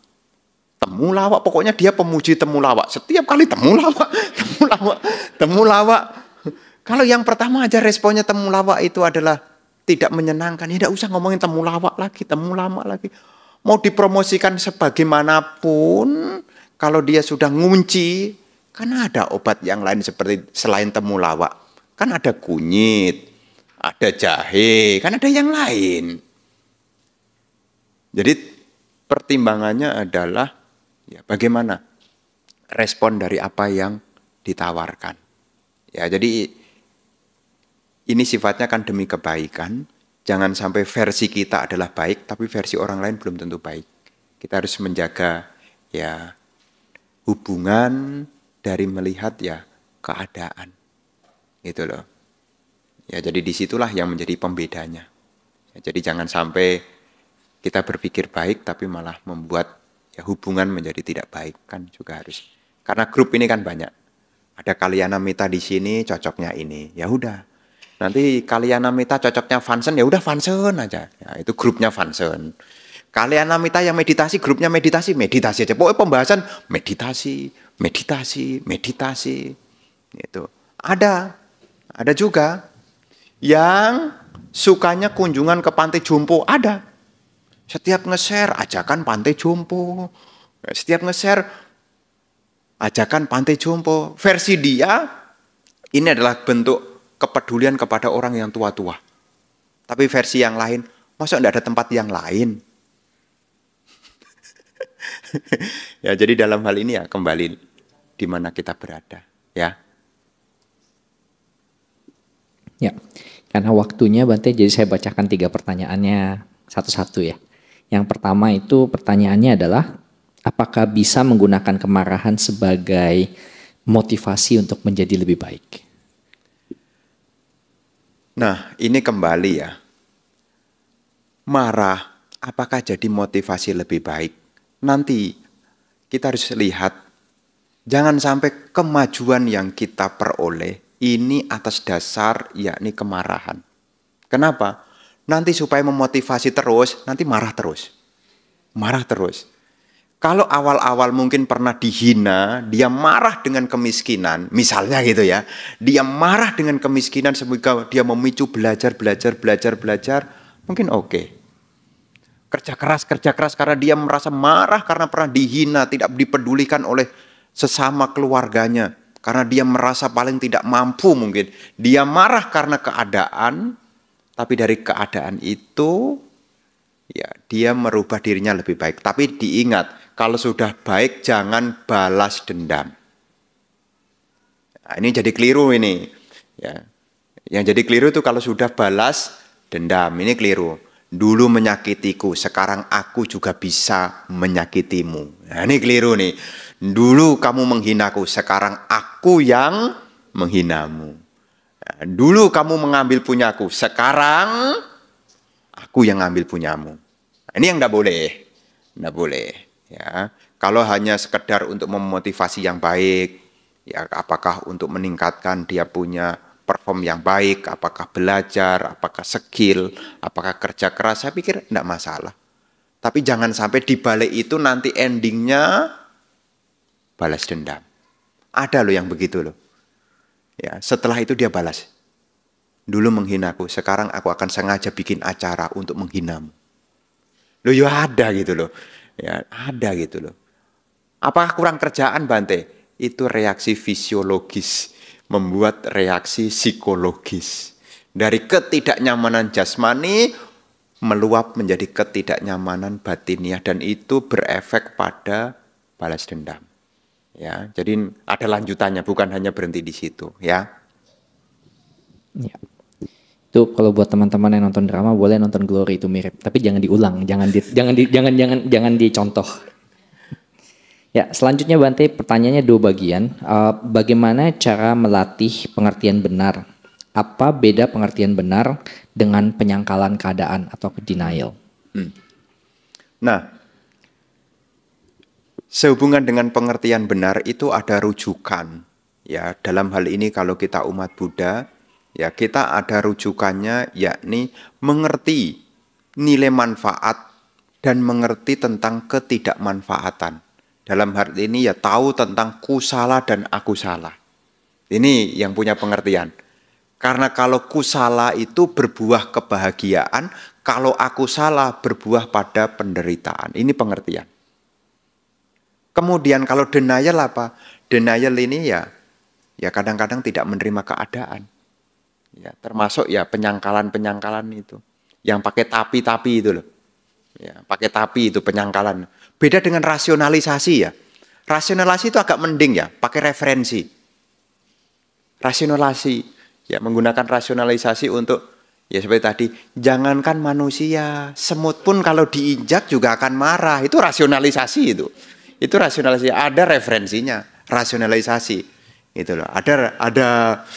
Temulawak, pokoknya dia pemuji temulawak. Setiap kali temulawak, temulawak, temulawak. Kalau yang pertama aja responnya temulawak itu adalah tidak menyenangkan. Ya tidak usah ngomongin temulawak lagi, temulawak lagi. Mau dipromosikan sebagaimanapun, kalau dia sudah ngunci, kan ada obat yang lain seperti selain temulawak. Kan ada kunyit, ada jahe, kan ada yang lain. Jadi pertimbangannya adalah ya bagaimana respon dari apa yang ditawarkan. Ya, jadi ini sifatnya kan demi kebaikan. Jangan sampai versi kita adalah baik, tapi versi orang lain belum tentu baik. Kita harus menjaga ya hubungan dari melihat ya keadaan. Gitu loh. Ya, jadi disitulah yang menjadi pembedanya. Ya, jadi jangan sampai kita berpikir baik, tapi malah membuat ya hubungan menjadi tidak baik, kan juga harus. Karena grup ini kan banyak. Ada Kalyana Mita di sini, cocoknya ini. Ya udah. Nanti Kalyana Mita cocoknya Fansen, ya udah Fansen aja. Ya, itu grupnya Fansen. Kalyana Mita yang meditasi, grupnya meditasi, meditasi aja. Pokoknya pembahasan meditasi, meditasi, meditasi. Itu. Ada juga yang sukanya kunjungan ke Pantai Jompo, ada. Setiap nge-share ajakan Pantai Jompo. Setiap nge-share ajakan Pantai Jompo. Versi dia ini adalah bentuk kepedulian kepada orang yang tua-tua. Tapi versi yang lain, masa enggak ada tempat yang lain? Ya, jadi dalam hal ini ya kembali di mana kita berada, ya. Ya, karena waktunya Bante, jadi saya bacakan 3 pertanyaannya satu-satu ya. Yang pertama itu pertanyaannya adalah, apakah bisa menggunakan kemarahan sebagai motivasi untuk menjadi lebih baik? Nah, ini kembali ya. Marah, apakah jadi motivasi lebih baik? Nanti kita harus lihat, jangan sampai kemajuan yang kita peroleh ini atas dasar yakni kemarahan. Kenapa? Nanti supaya memotivasi terus, nanti marah terus. Marah terus. Kalau awal-awal mungkin pernah dihina, dia marah dengan kemiskinan, misalnya gitu ya. Dia marah dengan kemiskinan sehingga dia memicu belajar, mungkin oke. Kerja keras karena dia merasa marah karena pernah dihina, tidak dipedulikan oleh sesama keluarganya. Karena dia merasa paling tidak mampu mungkin. Dia marah karena keadaan, tapi dari keadaan itu ya dia merubah dirinya lebih baik. Tapi diingat, kalau sudah baik jangan balas dendam. Nah, ini jadi keliru ini. Ya. Yang jadi keliru itu kalau sudah balas dendam. Ini keliru. Dulu menyakitiku, sekarang aku juga bisa menyakitimu. Nah, ini keliru nih. Dulu kamu menghinaku, sekarang aku yang menghinamu. Nah, dulu kamu mengambil punyaku, sekarang aku yang ngambil punyamu. Nah, ini yang enggak boleh. Enggak boleh. Ya, kalau hanya sekedar untuk memotivasi yang baik, ya apakah untuk meningkatkan dia punya perform yang baik, apakah belajar, apakah skill, apakah kerja keras, saya pikir enggak masalah. Tapi jangan sampai di balik itu nanti endingnya balas dendam. Ada loh yang begitu loh. Ya, setelah itu dia balas. Dulu menghinaku, sekarang aku akan sengaja bikin acara untuk menghinamu. Loh ya ada gitu loh. Ya, ada gitu loh. Apakah kurang kerjaan Bante? Itu reaksi fisiologis, membuat reaksi psikologis. Dari ketidaknyamanan jasmani meluap menjadi ketidaknyamanan batiniah dan itu berefek pada balas dendam. Ya, jadi ada lanjutannya, bukan hanya berhenti di situ, ya. Ya. Itu kalau buat teman-teman yang nonton drama boleh nonton Glory, itu mirip, tapi jangan diulang, jangan dicontoh. Ya, selanjutnya Bante, pertanyaannya 2 bagian. Bagaimana cara melatih pengertian benar? Apa beda pengertian benar dengan penyangkalan keadaan atau denial? Nah, sehubungan dengan pengertian benar itu ada rujukan. Ya, dalam hal ini kalau kita umat Buddha, ya kita ada rujukannya, yakni mengerti nilai manfaat dan mengerti tentang ketidakmanfaatan. Dalam hal ini ya tahu tentang kusala dan akusala. Ini yang punya pengertian. Karena kalau kusala itu berbuah kebahagiaan, kalau akusala berbuah pada penderitaan. Ini pengertian. Kemudian kalau denial apa? Denial ini ya kadang-kadang tidak menerima keadaan. Ya, termasuk ya penyangkalan-penyangkalan itu. Yang pakai tapi-tapi itu loh. Ya, pakai tapi itu penyangkalan. Beda dengan rasionalisasi ya. Rasionalisasi itu agak mending ya, pakai referensi. Rasionalisasi, ya menggunakan rasionalisasi untuk, ya seperti tadi, jangankan manusia, semut pun kalau diinjak juga akan marah. Itu rasionalisasi itu. Itu rasionalisasi, ada referensinya, rasionalisasi. Itu loh. Ada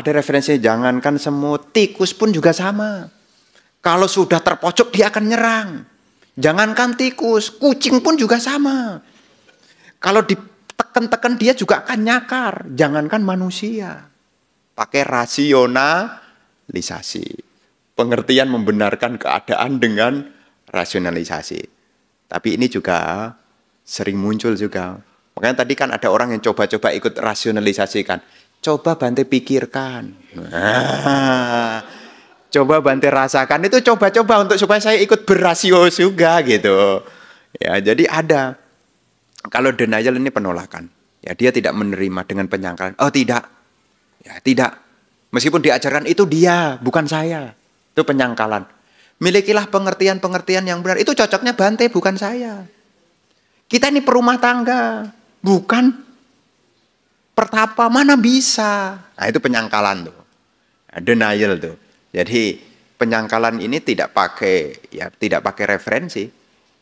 referensinya, jangankan semut, tikus pun juga sama. Kalau sudah terpojok dia akan nyerang. Jangankan tikus, kucing pun juga sama. Kalau ditekan-tekan dia juga akan nyakar. Jangankan manusia. Pakai rasionalisasi. Pengertian membenarkan keadaan dengan rasionalisasi. Tapi ini juga sering muncul juga. Makanya tadi kan ada orang yang coba-coba ikut rasionalisasi kan. Coba Bante pikirkan. Coba Bante rasakan. Itu coba-coba untuk supaya saya ikut berrasio juga gitu. Ya, jadi ada. Kalau denial ini penolakan. Ya, dia tidak menerima dengan penyangkalan. Oh tidak. Ya, tidak. Meskipun diajarkan itu dia, bukan saya. Itu penyangkalan. Milikilah pengertian-pengertian yang benar. Itu cocoknya Bante, bukan saya. Kita ini perumah tangga, bukan pertapa, mana bisa. Nah, itu penyangkalan tuh. Nah, denial tuh. Jadi penyangkalan ini tidak pakai referensi,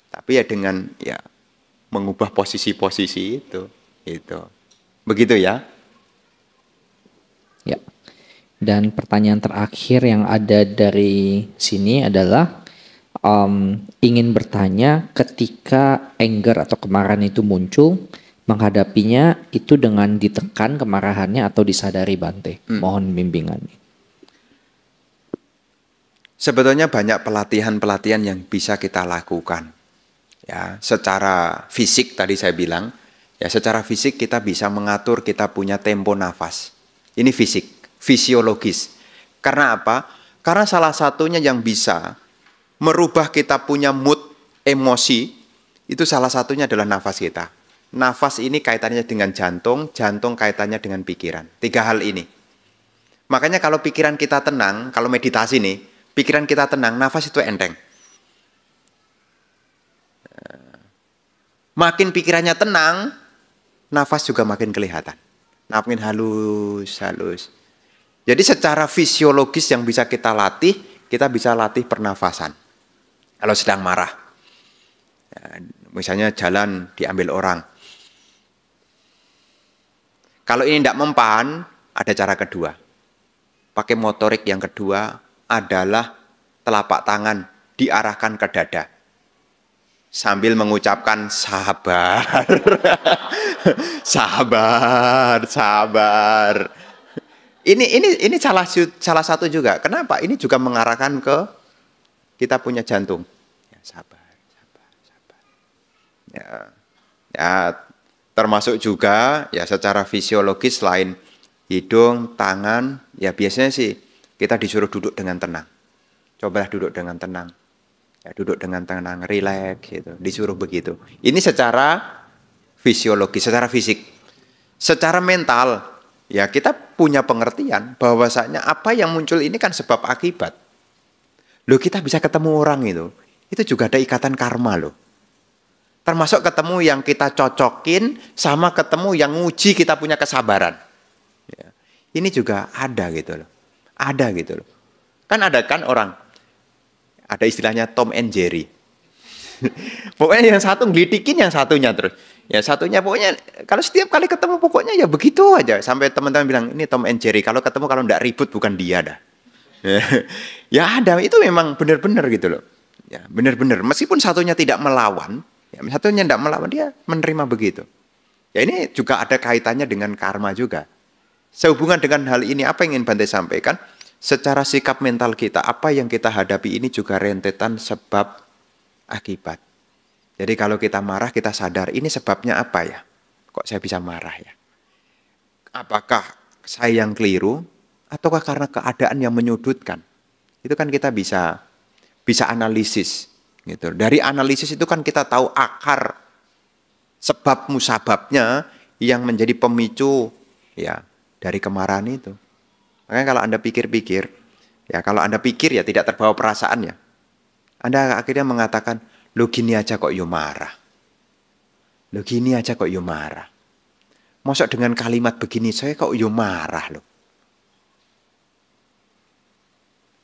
tapi ya dengan ya mengubah posisi-posisi itu. Begitu ya. Ya. Dan pertanyaan terakhir yang ada dari sini adalah ingin bertanya, ketika anger atau kemarahan itu muncul, menghadapinya itu dengan ditekan kemarahannya atau disadari Bante. Mohon bimbingannya. Sebetulnya banyak pelatihan-pelatihan yang bisa kita lakukan. Ya, secara fisik tadi saya bilang, ya secara fisik kita bisa mengatur, kita punya tempo nafas. Ini fisik, fisiologis. Karena apa? Karena salah satunya yang bisa merubah kita punya mood, emosi, itu salah satunya adalah nafas kita. Nafas ini kaitannya dengan jantung, jantung kaitannya dengan pikiran. 3 hal ini. Makanya kalau pikiran kita tenang, kalau meditasi nih, pikiran kita tenang, nafas itu enteng. Makin pikirannya tenang, nafas juga makin kelihatan. Makin halus. Jadi secara fisiologis yang bisa kita latih, kita bisa latih pernafasan. Kalau sedang marah, ya, misalnya jalan diambil orang. Kalau ini tidak mempan, ada cara kedua. Pakai motorik yang kedua adalah telapak tangan diarahkan ke dada. Sambil mengucapkan sabar. sabar. Ini salah satu juga. Kenapa? Ini juga mengarahkan ke kita punya jantung. Ya, sabar. Ya, termasuk juga ya secara fisiologis selain hidung, tangan, ya biasanya sih kita disuruh duduk dengan tenang. Cobalah duduk dengan tenang. Ya, duduk dengan tenang, rileks gitu. Disuruh begitu. Ini secara fisiologis, secara fisik. Secara mental, ya kita punya pengertian bahwasanya apa yang muncul ini kan sebab akibat. Loh, kita bisa ketemu orang itu juga ada ikatan karma loh. Termasuk ketemu yang kita cocokin sama ketemu yang nguji kita punya kesabaran. Ya. Ini juga ada gitu loh. Ada gitu loh. Kan ada kan orang, ada istilahnya Tom and Jerry. Pokoknya yang satu ngelitikin yang satunya terus. Ya satunya pokoknya kalau setiap kali ketemu pokoknya ya begitu aja. Sampai teman-teman bilang ini Tom and Jerry. Kalau ketemu kalau enggak ribut bukan dia dah. Ya ada, itu memang benar-benar gitu loh. Ya benar-benar. Meskipun satunya tidak melawan, ya, satunya tidak melawan, dia menerima begitu. Ya ini juga ada kaitannya dengan karma juga. Sehubungan dengan hal ini apa yang ingin Bante sampaikan? Secara sikap mental kita, apa yang kita hadapi ini juga rentetan sebab akibat. Jadi kalau kita marah, kita sadar ini sebabnya apa ya? Kok saya bisa marah ya? Apakah saya yang keliru? Ataukah karena keadaan yang menyudutkan? Itu kan kita bisa analisis. Gitu. Dari analisis itu kan kita tahu akar sebab musababnya yang menjadi pemicu ya dari kemarahan itu. Makanya kalau Anda pikir-pikir, ya kalau Anda pikir ya tidak terbawa perasaan ya. Anda akhirnya mengatakan, lo gini aja kok yo marah. Lo gini aja kok yo marah. Masa dengan kalimat begini saya kok yo marah loh.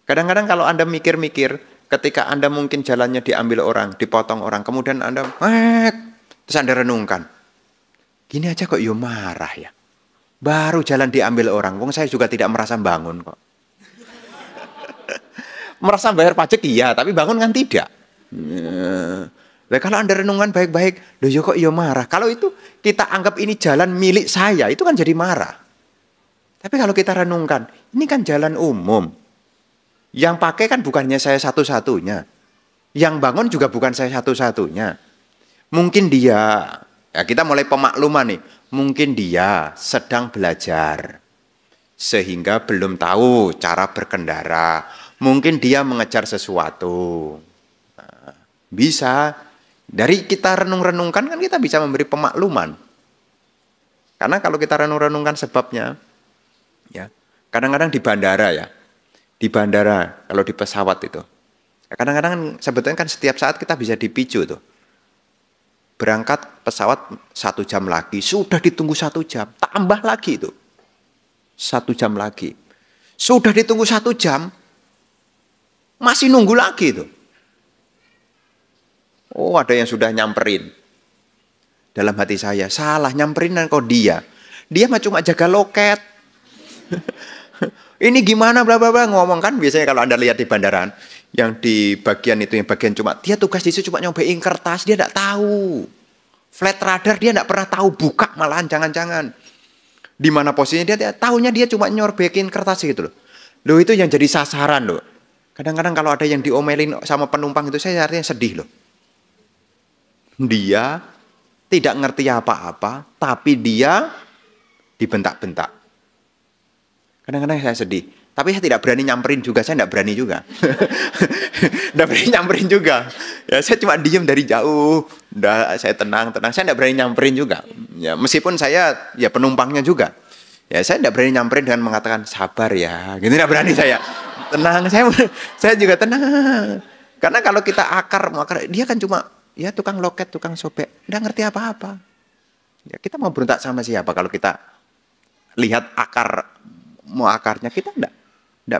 Kadang-kadang kalau Anda mikir-mikir, ketika Anda mungkin jalannya diambil orang, dipotong orang, kemudian Anda, terus Anda renungkan. Gini aja kok yo marah ya. Baru jalan diambil orang, wong saya juga tidak merasa bangun kok. Merasa bayar pajak iya, tapi bangun kan tidak. Nah, kalau Anda renungan baik-baik, loh yo kok yo marah. Kalau itu kita anggap ini jalan milik saya, itu kan jadi marah. Tapi kalau kita renungkan, ini kan jalan umum. Yang pakai kan bukannya saya satu-satunya. Yang bangun juga bukan saya satu-satunya. Mungkin dia, ya kita mulai pemakluman nih. Mungkin dia sedang belajar. Sehingga belum tahu cara berkendara. Mungkin dia mengejar sesuatu. Nah, bisa. Dari kita renung-renungkan kan kita bisa memberi pemakluman. Karena kalau kita renung-renungkan sebabnya, ya kadang-kadang di bandara ya. Di bandara, kalau di pesawat itu. Kadang-kadang sebetulnya kan setiap saat kita bisa dipicu tuh. Berangkat pesawat 1 jam lagi, sudah ditunggu 1 jam, tambah lagi itu. 1 jam lagi. Sudah ditunggu 1 jam, masih nunggu lagi itu. Oh, ada yang sudah nyamperin. Dalam hati saya, salah nyamperin dan kok dia. Dia mah cuma jaga loket. Ini gimana bla bla bla ngomong kan biasanya kalau Anda lihat di bandaraan yang di bagian itu yang bagian cuma dia tugas di situ cuma nyobain kertas, dia enggak tahu. Flat radar dia enggak pernah tahu buka malahan jangan-jangan. Di mana posisinya dia tahunya dia cuma nyorbekin kertas gitu loh. Loh itu yang jadi sasaran loh. Kadang-kadang kalau ada yang diomelin sama penumpang itu saya artinya sedih loh. Dia tidak ngerti apa-apa tapi dia dibentak-bentak. Kadang-kadang saya sedih. Tapi saya tidak berani nyamperin juga. Saya tidak berani juga. Tidak berani nyamperin juga. Ya, saya cuma diem dari jauh. Udah, saya tenang. Saya tidak berani nyamperin juga. Ya, meskipun saya ya penumpangnya juga. Ya, saya tidak berani nyamperin dengan mengatakan sabar ya. Gitu tidak berani saya. Tenang. Saya juga tenang. Karena kalau kita akar, dia kan cuma ya tukang loket, tukang sobek. Tidak ngerti apa-apa. Ya, kita mau berontak sama siapa kalau kita lihat akarnya kita enggak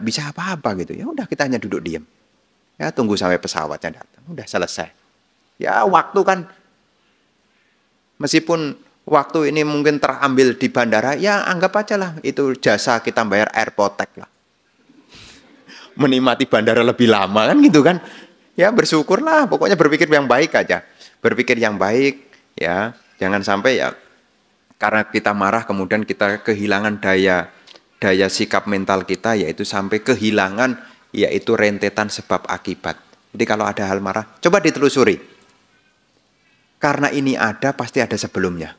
bisa apa-apa gitu. Ya udah kita hanya duduk diam. Ya tunggu sampai pesawatnya datang. Udah selesai. Ya waktu kan meskipun waktu ini mungkin terambil di bandara, ya anggap aja lah itu jasa kita bayar airpotek lah. Menikmati bandara lebih lama kan gitu kan. Ya bersyukurlah, pokoknya berpikir yang baik aja. Berpikir yang baik ya. Jangan sampai ya karena kita marah kemudian kita kehilangan daya sikap mental kita, yaitu sampai kehilangan, yaitu rentetan sebab akibat. Jadi kalau ada hal marah, coba ditelusuri. Karena ini ada, pasti ada sebelumnya.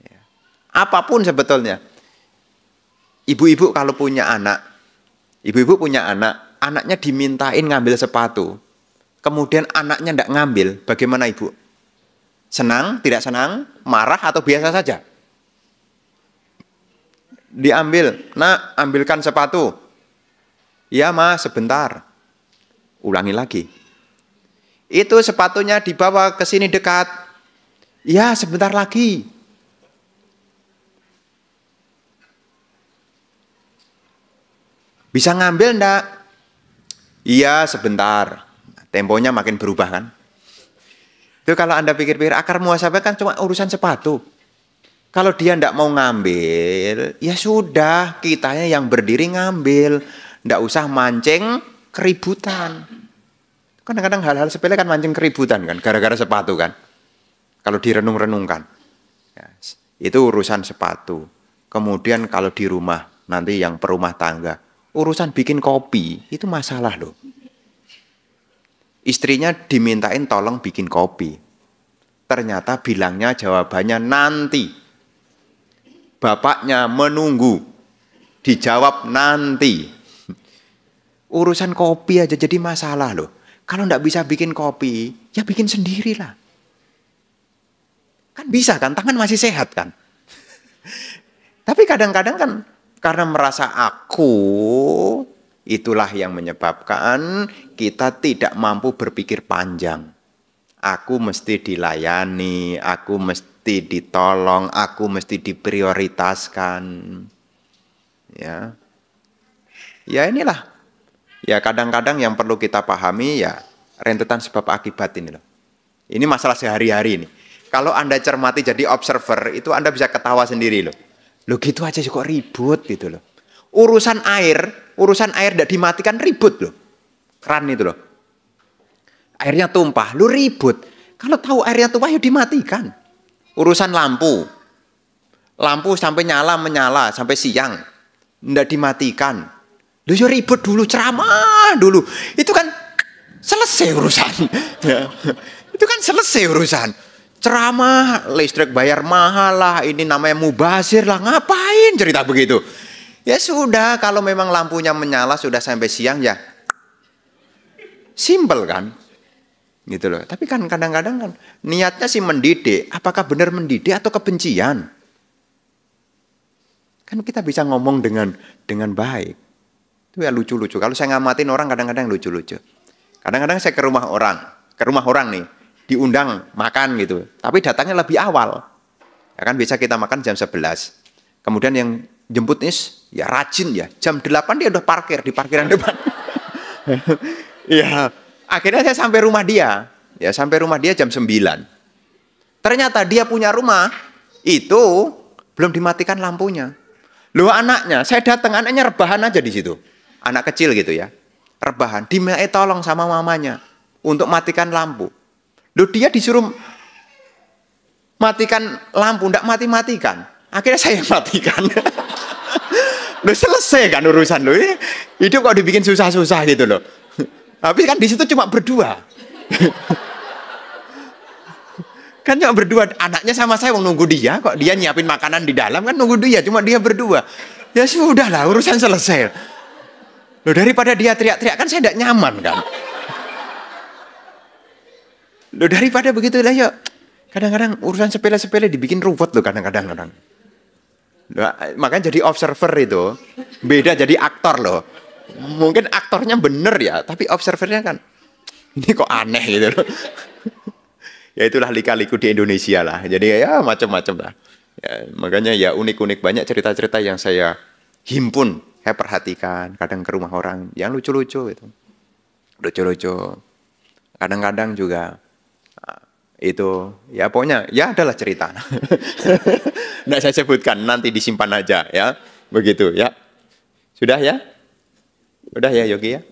Ya. Apapun sebetulnya. Ibu-ibu kalau punya anak, anaknya dimintain ngambil sepatu. Kemudian anaknya tidak ngambil, bagaimana ibu? Senang, tidak senang, marah atau biasa saja? Diambil, nak ambilkan sepatu. Ya mas, sebentar. Ulangi lagi. Itu sepatunya dibawa ke sini dekat. Ya, sebentar lagi. Bisa ngambil enggak? Iya, sebentar. Temponya makin berubah kan? Itu kalau Anda pikir-pikir, akar muhasabah kan cuma urusan sepatu. Kalau dia enggak mau ngambil, ya sudah, kitanya yang berdiri ngambil. Enggak usah mancing keributan. Kadang-kadang hal-hal sepele kan mancing keributan kan, gara-gara sepatu kan. Kalau direnung-renungkan. Ya, itu urusan sepatu. Kemudian kalau di rumah, nanti yang perumah tangga. Urusan bikin kopi, itu masalah loh. Istrinya dimintain tolong bikin kopi. Ternyata bilangnya jawabannya nanti. Bapaknya menunggu. Dijawab nanti. Urusan kopi aja jadi masalah loh. Kalau nggak bisa bikin kopi, ya bikin sendirilah. Kan bisa kan, tangan masih sehat kan. Tapi kadang-kadang kan karena merasa aku, itulah yang menyebabkan kita tidak mampu berpikir panjang. Aku mesti dilayani, aku mesti ditolong, aku mesti diprioritaskan. Ya. Ya inilah. Ya kadang-kadang yang perlu kita pahami ya rentetan sebab akibat ini loh. Ini masalah sehari-hari ini. Kalau Anda cermati jadi observer, itu Anda bisa ketawa sendiri loh. Loh gitu aja kok ribut gitu loh. Urusan air tidak dimatikan ribut loh. Keran itu loh. Airnya tumpah, lu ribut. Kalau tahu airnya tumpah ya dimatikan. Urusan lampu. Lampu sampai menyala sampai siang. Nggak dimatikan. Lu ya ribut dulu, ceramah dulu. Itu kan selesai urusan. Itu kan selesai urusan. Ceramah, listrik bayar mahal lah, ini namanya mubazir lah, ngapain cerita begitu? Ya sudah, kalau memang lampunya menyala sudah sampai siang ya, simple kan? Gitu loh. Tapi kan kadang-kadang kan niatnya sih mendidik, apakah benar mendidik atau kebencian? Kan kita bisa ngomong dengan baik. Itu ya lucu-lucu. Kalau saya ngamatin orang kadang-kadang lucu-lucu. Kadang-kadang saya ke rumah orang nih. Diundang makan gitu. Tapi datangnya lebih awal. Ya kan bisa kita makan jam 11. Kemudian yang jemput ya rajin ya. Jam 8 dia udah parkir di parkiran depan. Ya, akhirnya saya sampai rumah dia. Ya, sampai rumah dia jam 9. Ternyata dia punya rumah itu belum dimatikan lampunya. Loh anaknya, saya datang anaknya rebahan aja di situ. Anak kecil gitu ya. Rebahan, diminta tolong sama mamanya untuk matikan lampu. Loh dia disuruh matikan lampu, enggak mati-matikan. Akhirnya saya matikan. Loh selesai kan urusan lo. Hidup kok dibikin susah-susah gitu loh. Tapi kan di situ cuma berdua. Kan cuma berdua, anaknya sama saya mau nunggu dia, kok dia nyiapin makanan di dalam kan nunggu dia, cuma dia berdua. Ya sudahlah urusan selesai. Loh daripada dia teriak-teriak kan saya tidak nyaman kan. Loh daripada begitu lah yuk. Kadang-kadang urusan sepele-sepele dibikin ruwet loh kadang-kadang. Loh, makanya jadi observer itu beda jadi aktor loh. Mungkin aktornya bener ya, tapi observernya kan ini kok aneh gitu loh. Ya itulah lika-liku di Indonesia lah. Jadi ya macam-macam lah. Ya, makanya ya unik-unik banyak cerita-cerita yang saya himpun, saya perhatikan. Kadang ke rumah orang yang lucu-lucu itu, lucu-lucu. Kadang-kadang juga itu ya pokoknya ya adalah cerita. Nggak saya sebutkan, nanti disimpan aja ya. Begitu ya. Sudah ya? Sudah ya Yogi ya?